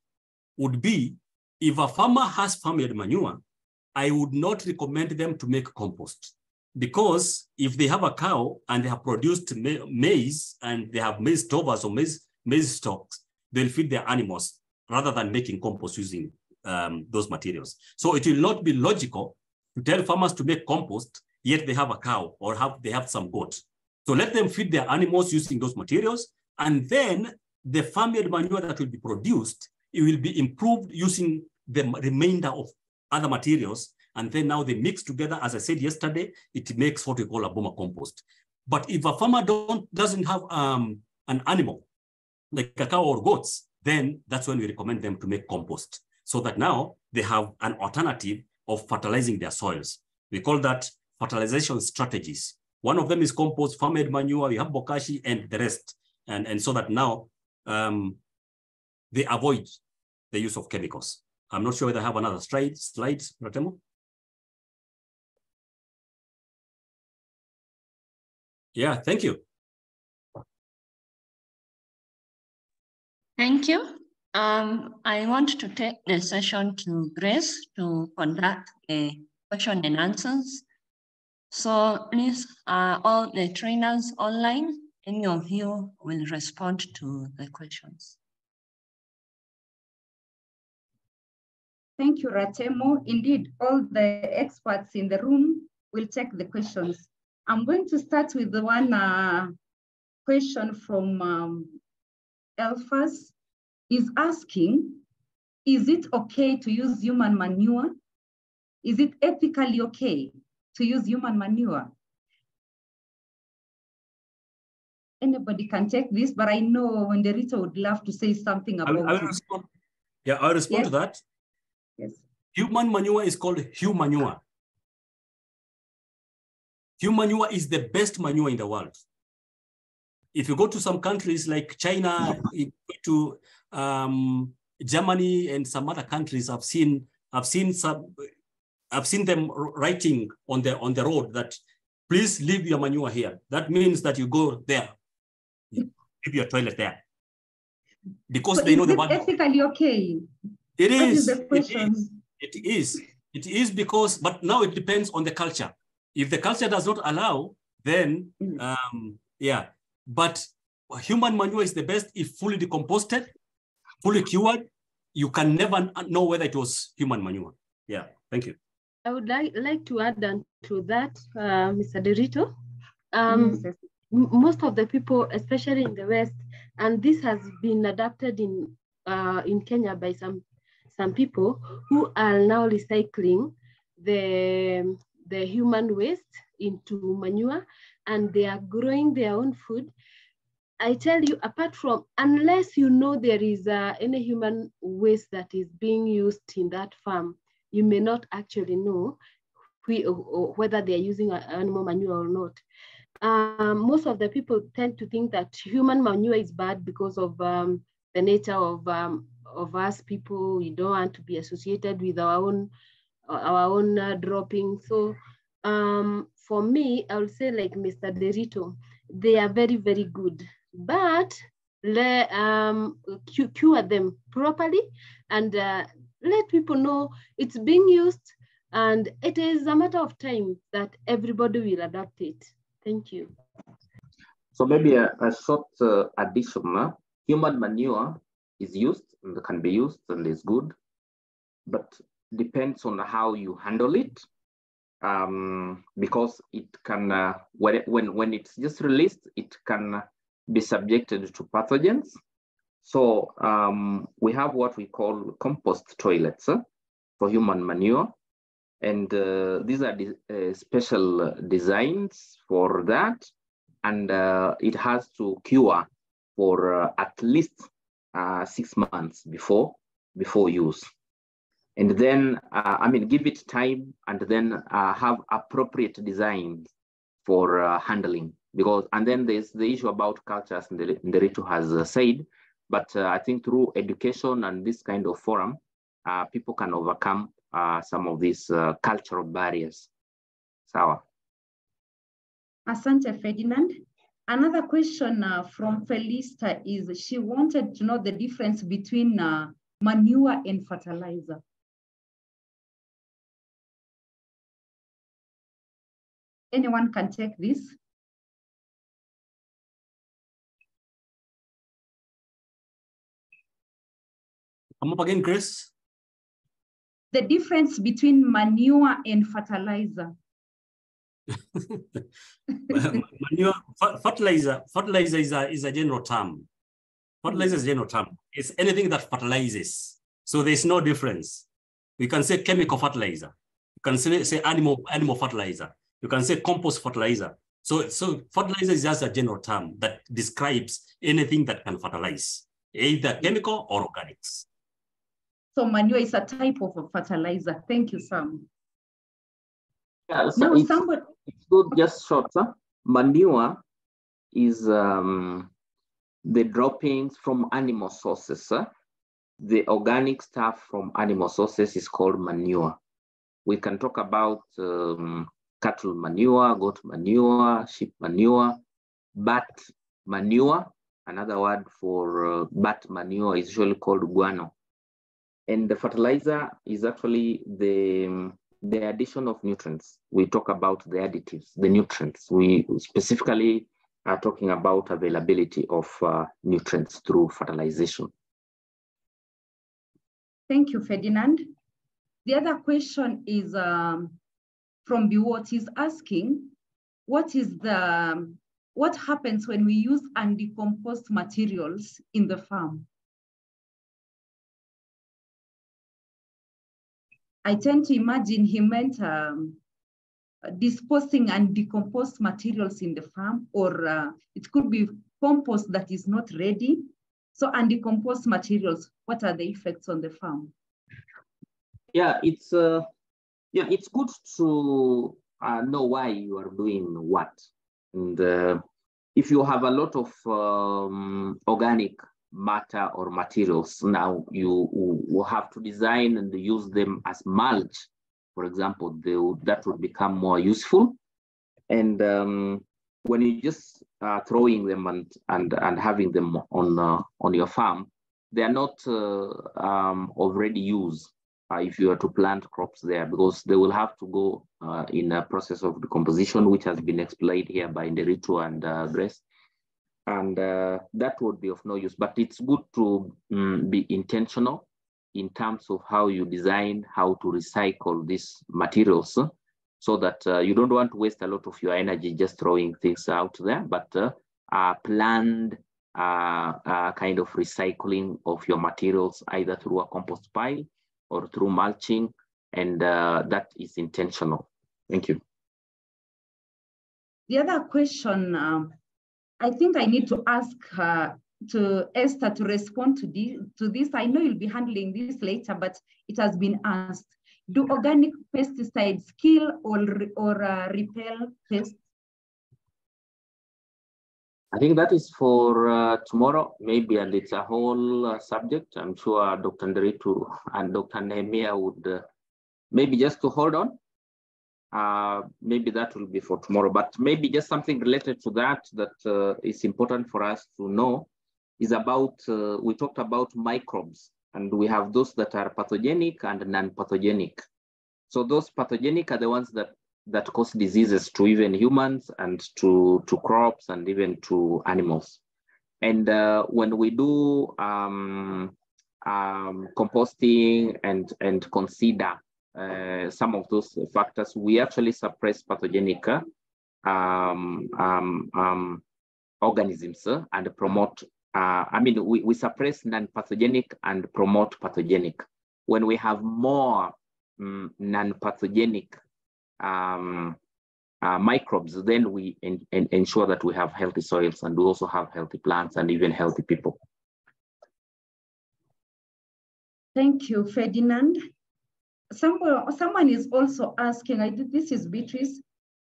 would be, if a farmer has farmyard manure, I would not recommend them to make compost. Because if they have a cow and they have produced maize and they have maize stovers or maize stalks, they'll feed their animals rather than making compost using those materials. So it will not be logical to tell farmers to make compost, yet they have a cow or they have some goat. So let them feed their animals using those materials, and then the farmyard manure that will be produced, it will be improved using the remainder of other materials. And then now they mix together, as I said yesterday, it makes what we call a boma compost. But if a farmer doesn't have an animal, like a cow or goats, then that's when we recommend them to make compost, so that now they have an alternative of fertilizing their soils. We call that fertilization strategies. One of them is compost, farmyard manure, we have bokashi, and the rest. And so that now they avoid the use of chemicals. I'm not sure whether I have another slides, Ratemo. Yeah, thank you. Thank you. I want to take the session to Grace to conduct a question and answers. So please, all the trainers online, any of you will respond to the questions. Thank you, Ratemo. Indeed, all the experts in the room will take the questions. I'm going to start with the one question from Elphas. Is asking, is it okay to use human manure? Is it ethically okay to use human manure? anybody can take this, but I know Wenderito would love to say something about I will respond. Yeah, I'll respond to that. Yes. Human manure is called human manure. Human manure is the best manure in the world. If you go to some countries like China, to Germany and some other countries, I've seen them writing on the road that please leave your manure here. That means that you go there, leave your toilet there, because so they know the value. Is it ethically okay? It is. That is the question. It is because, but now it depends on the culture. If the culture does not allow, then yeah. But human manure is the best if fully decomposted, fully cured. You can never know whether it was human manure. Yeah, thank you. I would like to add on to that, Mr. Derito. Yes. Most of the people, especially in the West, and this has been adapted in Kenya by some people who are now recycling the human waste into manure, and they are growing their own food. I tell you, apart from, unless you know there is any human waste that is being used in that farm, you may not actually know whether they are using animal manure or not. Most of the people tend to think that human manure is bad because of the nature of us people. We don't want to be associated with our own dropping. So for me, I would say, like Mr. Derito, they are very, very good, but cure them properly and let people know it's being used, and it is a matter of time that everybody will adapt it. Thank you. So maybe a short addition. Human manure is used and can be used and is good, but depends on how you handle it. Because it can, when it's just released, it can be subjected to pathogens. So we have what we call compost toilets for human manure. And these are special designs for that. And it has to cure for at least 6 months before use. And then, give it time and then have appropriate designs for handling. And then there's the issue about cultures, and Derito has said, but I think through education and this kind of forum, people can overcome some of these cultural barriers. Sawa. Asante, Ferdinand. Another question from Felista is, she wanted to know the difference between manure and fertilizer. Anyone can take this? Come up again, Chris. The difference between manure and fertilizer. Manure, fertilizer is a general term. Fertilizer is a general term. It's anything that fertilizes. So there's no difference. We can say chemical fertilizer. You can say animal fertilizer. You can say compost fertilizer. So fertilizer is just a general term that describes anything that can fertilize, either chemical or organics. So manure is a type of a fertilizer. Thank you, Sam. Yeah, so it's good, just short. Manure is the droppings from animal sources. The organic stuff from animal sources is called manure. We can talk about cattle manure, goat manure, sheep manure, bat manure. Another word for bat manure is usually called guano. And the fertilizer is actually the addition of nutrients. We talk about the additives, the nutrients. We specifically are talking about availability of nutrients through fertilization. Thank you, Ferdinand. The other question is from Biwot. He's asking, what happens when we use undecomposed materials in the farm? I tend to imagine he meant disposing undecomposed materials in the farm, or it could be compost that is not ready. So undecomposed materials, what are the effects on the farm? Yeah, it's good to know why you are doing what. And if you have a lot of organic matter or materials, now you will have to design and use them as mulch, for example. That would become more useful. And when you just throwing them and having them on your farm, they are not already used if you are to plant crops there, because they will have to go in a process of decomposition, which has been explained here by Nderito and Grace. And that would be of no use. But it's good to be intentional in terms of how you design, how to recycle these materials, so that you don't want to waste a lot of your energy just throwing things out there, but planned kind of recycling of your materials, either through a compost pile or through mulching, and that is intentional. Thank you. The other question, I think I need to ask to Esther to respond to this. I know you'll be handling this later, but it has been asked. Do organic pesticides kill or repel pests? I think that is for tomorrow, maybe, and it's a whole subject. I'm sure Dr. Nderito and Dr. Nehemiah would maybe just to hold on. Maybe that will be for tomorrow, but maybe just something related to that is important for us to know is about, we talked about microbes, and we have those that are pathogenic and non-pathogenic. So those pathogenic are the ones that cause diseases to even humans and to crops and even to animals. And when we do composting and consider some of those factors, we actually suppress pathogenic organisms and promote, we suppress non-pathogenic and promote pathogenic. When we have more non-pathogenic microbes, then we ensure that we have healthy soils, and we also have healthy plants and even healthy people. Thank you, Ferdinand. Someone is also asking, this is Beatrice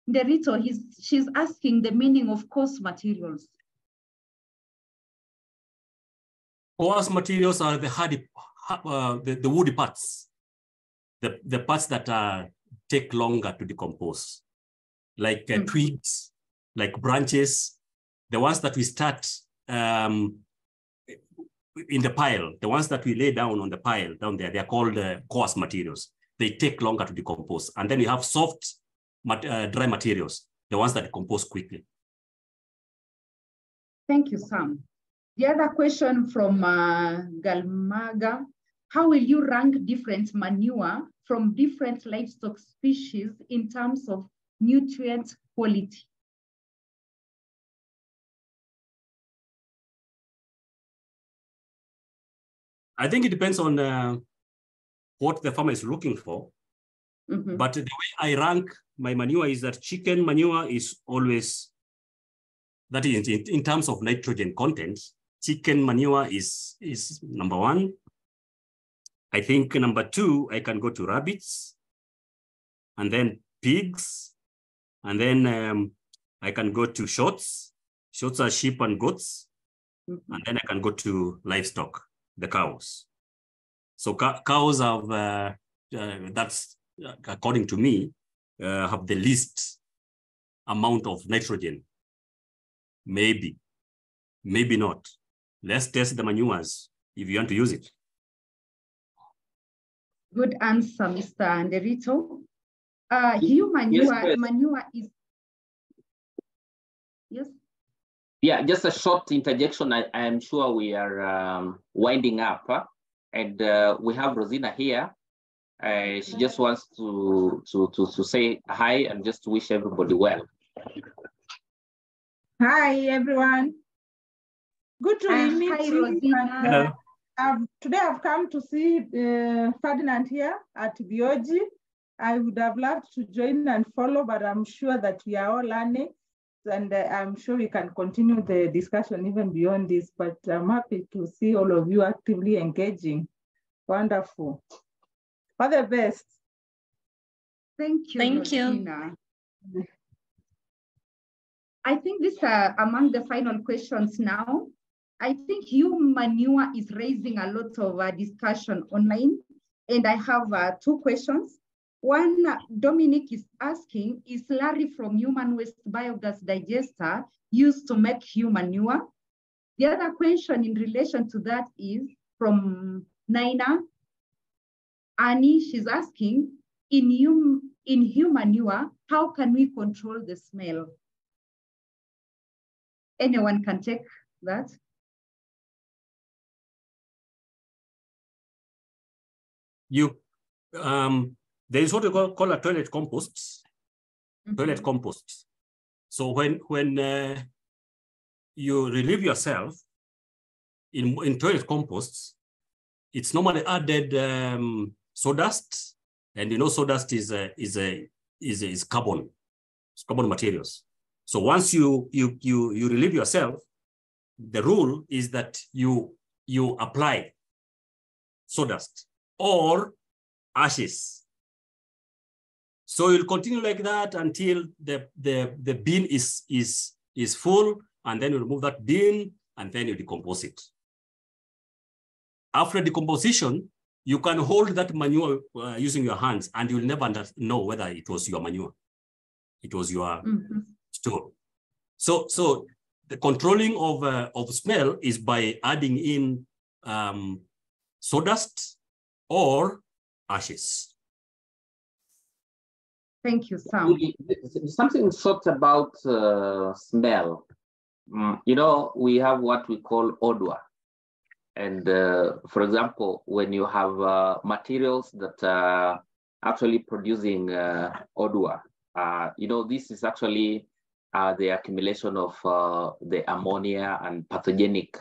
Nderito, she's asking the meaning of coarse materials. Coarse materials are the hardy, the woody parts, the parts that take longer to decompose, like twigs, like branches, the ones that we start in the pile, the ones that we lay down on the pile down there, they're called coarse materials. They take longer to decompose. And then we have soft, dry materials, the ones that decompose quickly. Thank you, Sam. The other question from Galmaga, how will you rank different manure from different livestock species in terms of nutrient quality? I think it depends on what the farmer is looking for. But the way I rank my manure is that chicken manure is always, that is in terms of nitrogen content, chicken manure is number one. I think number two, I can go to rabbits, and then pigs, and then I can go to shoats. Shoats are sheep and goats. And then I can go to livestock, the cows. So cows have, that's according to me, have the least amount of nitrogen. Maybe, maybe not. Let's test the manures if you want to use it. Good answer, Mr. Nderito. Manure is, yes? Yeah, just a short interjection. I am sure we are winding up, and we have Rosina here. She just wants to say hi and just to wish everybody well. Hi, everyone. Good to meet hi, you. Rosina. Today I've come to see Ferdinand here at Bioji. I would have loved to join and follow, but I'm sure that we are all learning. and I'm sure we can continue the discussion even beyond this, but I'm happy to see all of you actively engaging. Wonderful. All the best. Thank you. Thank you. Rosina. I think these are among the final questions now. I think human manure is raising a lot of discussion online, and I have 2 questions. One, Dominic is asking, is slurry from human waste biogas digester used to make human manure? The other question in relation to that is from Naina. Annie, she's asking, in human manure, how can we control the smell? Anyone can take that? There is what we call a toilet compost. Mm-hmm. Toilet compost. So when you relieve yourself in toilet composts, it's normally added sawdust, and you know sawdust is carbon. It's carbon materials. So once you relieve yourself, the rule is that you apply sawdust or ashes. So you'll continue like that until the bin is full, and then you remove that bin and then you decompose it. After decomposition, you can hold that manure using your hands, and you'll never know whether it was your manure. It was your store. So the controlling of smell is by adding in sawdust or ashes. Thank you, Sam. Something short about smell. You know, we have what we call odor. And for example, when you have materials that are actually producing odor, you know, this is actually the accumulation of the ammonia and pathogenic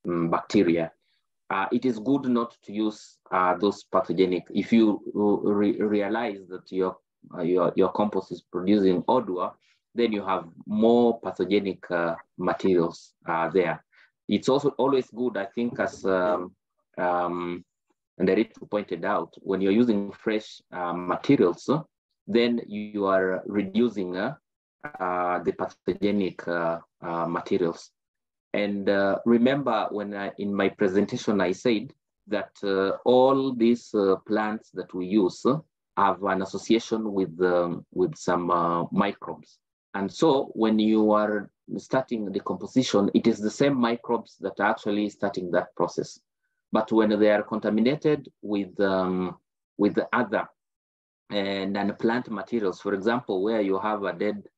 bacteria. It is good not to use those pathogenic. If you realize that your compost is producing odor, then you have more pathogenic materials there. It's also always good, I think, as Nderitu pointed out, when you're using fresh materials, then you are reducing the pathogenic materials. And remember, when in my presentation, I said that all these plants that we use have an association with some microbes. And so when you are starting decomposition, it is the same microbes that are actually starting that process. But when they are contaminated with the other non-plant materials, for example, where you have a dead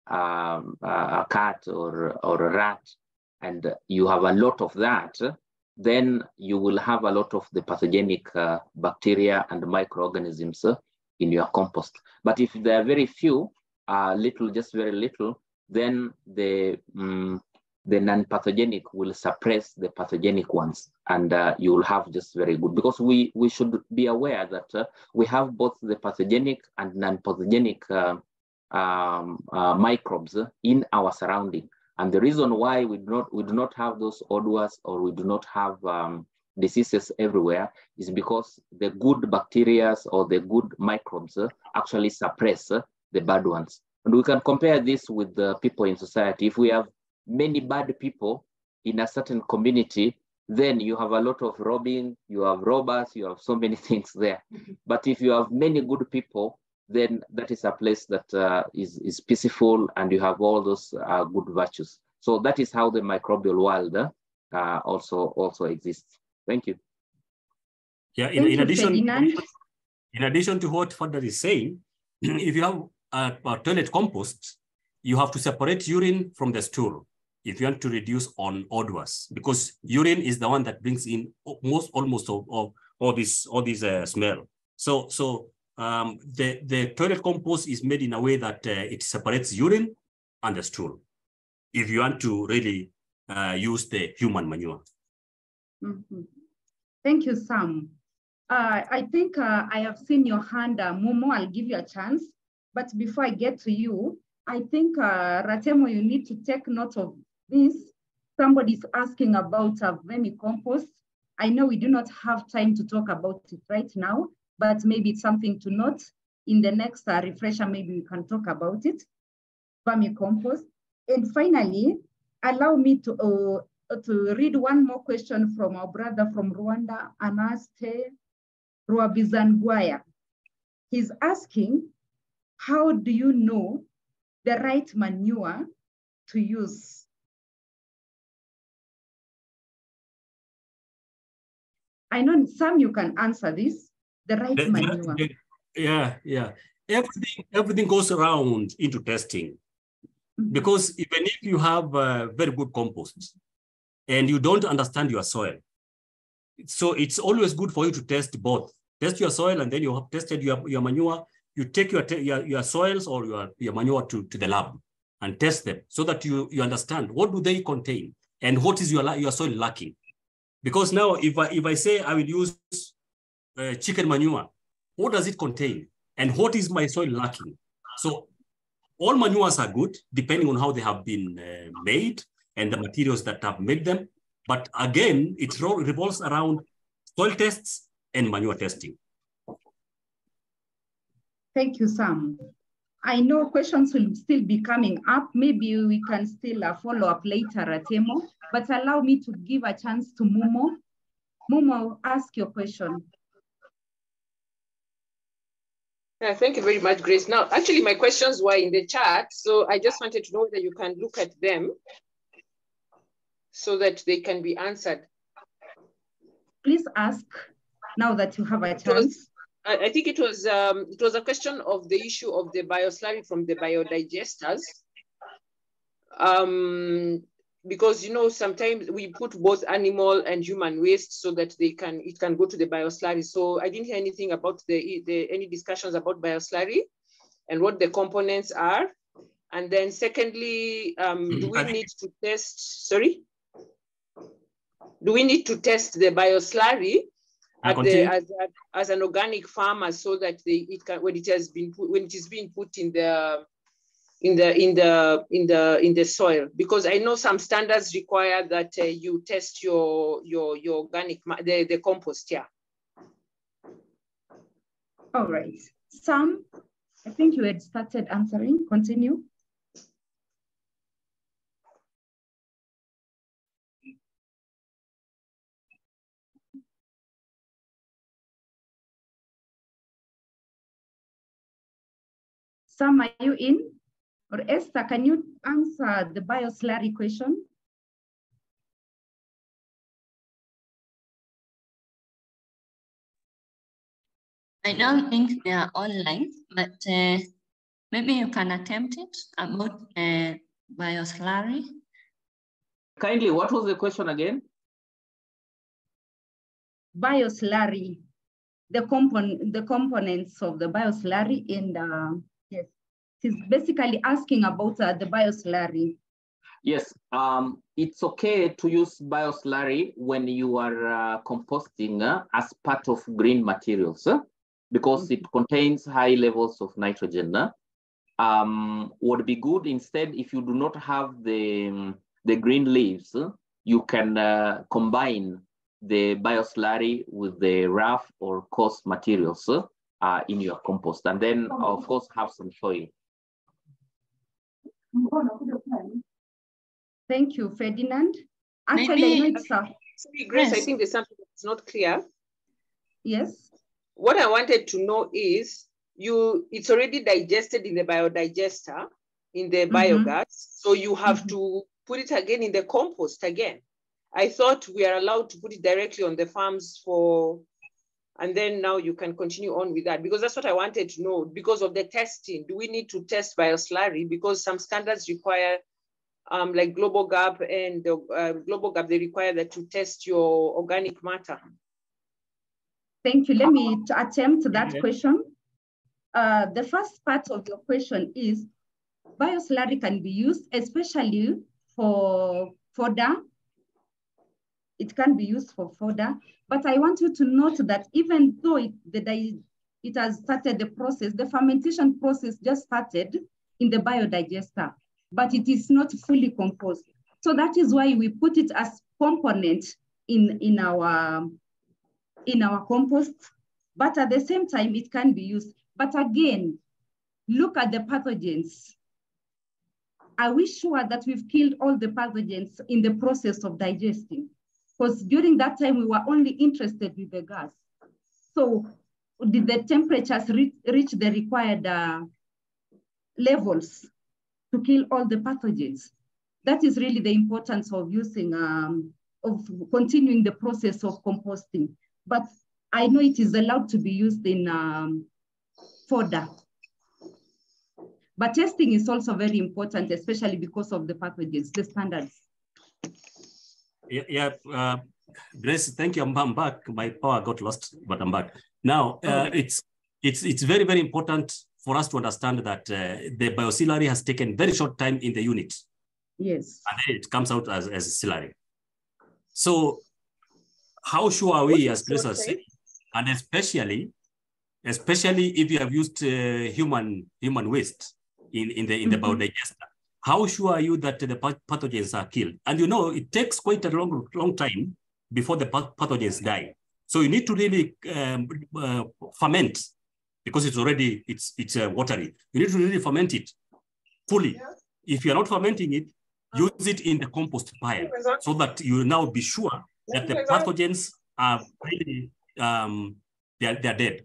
a cat or a rat, and you have a lot of that, then you will have a lot of the pathogenic bacteria and microorganisms in your compost. But if there are very few, little, just very little, then the non-pathogenic will suppress the pathogenic ones, and you will have just very good, because we should be aware that we have both the pathogenic and non-pathogenic microbes in our surrounding. And the reason why we do not have those odors, or we do not have diseases everywhere, is because the good bacteria or the good microbes actually suppress the bad ones. And we can compare this with the people in society. If we have many bad people in a certain community, then you have a lot of robbing, you have robbers, you have so many things there. But if you have many good people, then that is a place that is peaceful, and you have all those good virtues. So that is how the microbial world also exists. Thank you. Yeah, in addition to what Father is saying, if you have a toilet compost, you have to separate urine from the stool if you want to reduce on odors, because urine is the one that brings in almost all this smell. So the toilet compost is made in a way that it separates urine and the stool, if you want to really use the human manure. Mm-hmm. Thank you, Sam. I think I have seen your hand, Momo. I'll give you a chance. But before I get to you, I think, Ratemo, you need to take note of this. Somebody's asking about vermicompost. I know we do not have time to talk about it right now, but maybe it's something to note. In the next refresher, maybe we can talk about it, vermicompost. And finally, allow me to read one more question from our brother from Rwanda, Anaste Ruabizangwaya. He's asking, how do you know the right manure to use? I know some you can answer this, the right manure. Yeah. Everything goes around into testing. Because even if you have very good compost and you don't understand your soil, so it's always good for you to test both. Test your soil, and then you have tested your manure. You take your soils or your manure to the lab and test them so that you understand what do they contain and what is your soil lacking. Because now if I say I will use chicken manure, what does it contain and what is my soil lacking? So all manures are good depending on how they have been made and the materials that have made them. But again, it revolves around soil tests and manure testing. Thank you, Sam. I know questions will still be coming up. Maybe we can still follow up later, Ratemo, but allow me to give a chance to Mumo. Mumo, ask your question. Yeah, thank you very much, Grace. Now, actually, my questions were in the chat, so I just wanted to know whether you can look at them so that they can be answered. Please ask now that you have a chance. I think it was a question of the issue of the bioslurry from the biodigesters. Because sometimes we put both animal and human waste so that it can go to the bioslurry. So I didn't hear anything about any discussions about bioslurry and what the components are. And then secondly, do we need to test? Sorry, do we need to test the bioslurry as an organic farmer so that when it is being put in the soil? Because I know some standards require that you test your organic the compost. Yeah. All right, Sam, I think you had started answering. Continue. Sam, are you in? Or Esther, can you answer the bioslurry question? I don't think they are online, but maybe you can attempt it about bioslurry. Kindly, what was the question again? Bioslurry, the components of the bioslurry, and yes, he's basically asking about the bioslurry. Yes, it's okay to use bioslurry when you are composting as part of green materials because it contains high levels of nitrogen. Would be good instead if you do not have the green leaves, you can combine the bioslurry with the rough or coarse materials in your compost, and then of course have some soil. Thank you, Ferdinand. Actually, I know it's sorry, Grace, yes. I think there's something that's not clear. Yes. What I wanted to know is it's already digested in the biodigester, in the biogas, so you have to put it again in the compost again. I thought we are allowed to put it directly on the farms and then now you can continue on with that, because that's what I wanted to know. Because of the testing, do we need to test bioslurry? Because some standards require, like Global Gap and Global Gap, they require that to test your organic matter. Thank you. Let me attempt that question. The first part of your question is bioslurry can be used, especially for fodder. It can be used for fodder, but I want you to note that even though it it has started the process. The fermentation process just started in the biodigester, but it is not fully composed. So that is why we put it as component in our compost, but at the same time, it can be used. But again, look at the pathogens. Are we sure that we've killed all the pathogens in the process of digesting? Because during that time, we were only interested with the gas. So did the temperatures reach the required levels to kill all the pathogens? That is really the importance of using, of continuing the process of composting. But I know it is allowed to be used in fodder. But testing is also very important, especially because of the pathogens, the standards. Grace, thank you. I'm back. My power got lost, but I'm back. Now, it's very, very important for us to understand that the bioslurry has taken very short time in the unit. Yes. And then it comes out as a slurry. So how sure are we, as Grace has said, and especially if you have used human waste in the biodigester, how sure are you that the pathogens are killed? And you know, it takes quite a long time before the pathogens die. So you need to really ferment, because it's already, it's watery. You need to really ferment it fully. If you're not fermenting it, use it in the compost pile so that you will now be sure that the pathogens are really, they're dead.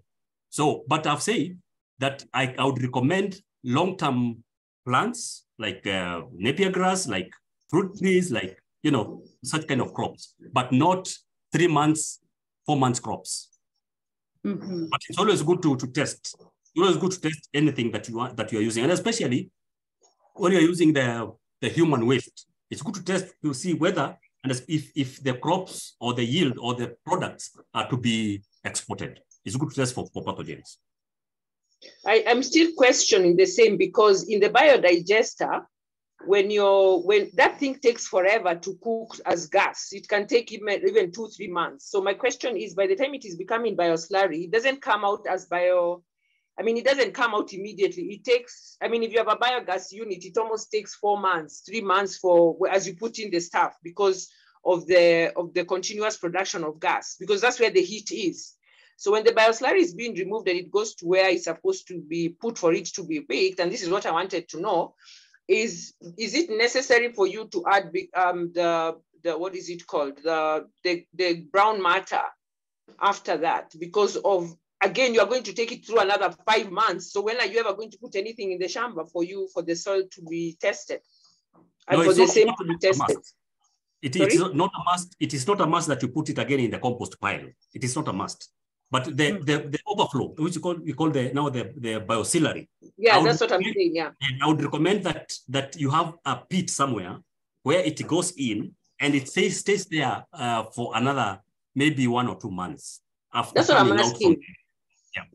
So, but I've said that I would recommend long-term plants like napier grass, like fruit trees, like, you know, such kind of crops, but not 3 months, 4 months crops. But it's always good to test. It's always good to test anything that you are using, and especially when you're using the human waste. It's good to test to see whether and if the crops or the yield or the products are to be exported. It's good to test for pathogens. I'm still questioning the same, because in the biodigester, when that thing takes forever to cook as gas, it can take even 2-3 months. So my question is, by the time it is becoming bioslurry, it doesn't come out as it doesn't come out immediately. It takes, if you have a biogas unit, it almost takes 4 months, 3 months as you put in the stuff, because of the continuous production of gas, because that's where the heat is. So when the bioslurry is being removed and it goes to where it's supposed to be put for it to be baked, and this is what I wanted to know, is it necessary for you to add the what is it called, the brown matter after that? Because of, again, you're going to take it through another 5 months. So when are you ever going to put anything in the chamber for the soil to be tested and for the same to be tested? It is not a must. It is not a must that you put it again in the compost pile. It is not a must. But the overflow, which we call the bioslurry. Yeah, that's what I'm saying. Yeah. I would recommend that you have a pit somewhere where it goes in and it stays there for another maybe 1 or 2 months. That's what I'm asking.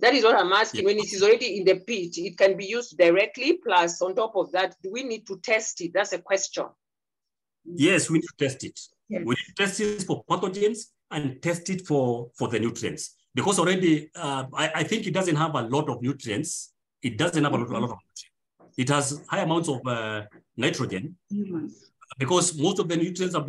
That is what I'm asking. When it is already in the pit, it can be used directly. Plus, on top of that, do we need to test it? That's a question. Yes, we need to test it. Yes. We need to test it for pathogens and test it for the nutrients. Because already, I think it doesn't have a lot of nutrients. It doesn't have a lot of nutrients. It has high amounts of nitrogen, because most of the nutrients have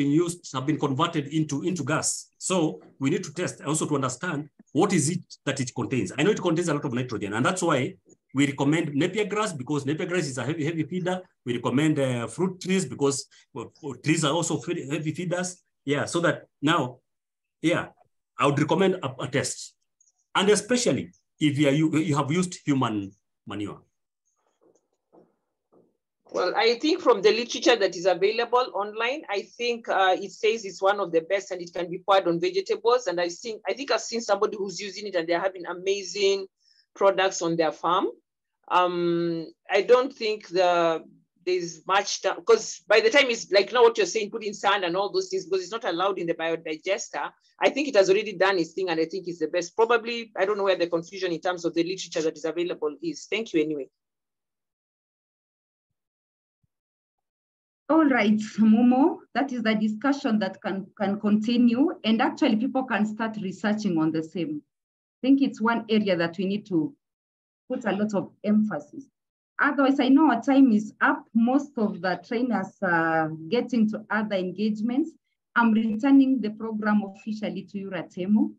been converted into gas. So we need to test also to understand what is it that it contains. I know it contains a lot of nitrogen, and that's why we recommend napier grass, because napier grass is a heavy feeder. We recommend fruit trees because trees are also heavy feeders. Yeah, so that now, I would recommend a test. And especially if you have used human manure. Well, I think from the literature that is available online, I think it says it's one of the best and it can be poured on vegetables. And I think I've seen somebody who's using it and they're having amazing products on their farm. I don't think there's much, because by the time it's like, what you're saying, put in sand and all those things, because it's not allowed in the biodigester. I think it has already done its thing and I think it's the best. Probably, I don't know where the confusion in terms of the literature that is available is. Thank you anyway. All right, Momo, that is the discussion that can continue, and actually people can start researching on the same. think it's one area that we need to put a lot of emphasis. Otherwise, I know our time is up. Most of the trainers are getting to other engagements. I'm returning the program officially to you, Ratemo.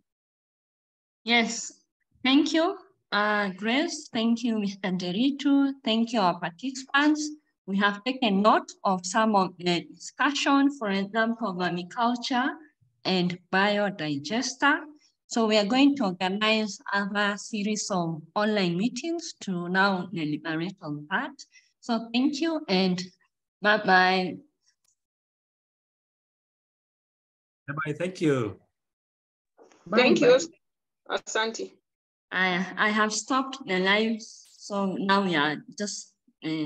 Yes, thank you, Grace. Thank you, Mr. Deritu. Thank you, our participants. We have taken note of some of the discussion, for example, vermiculture and biodigester. So we are going to organize other series of online meetings to now deliberate on that. So thank you and bye-bye. Bye-bye, thank you. Thank you, Asante. I have stopped the live, so now we are just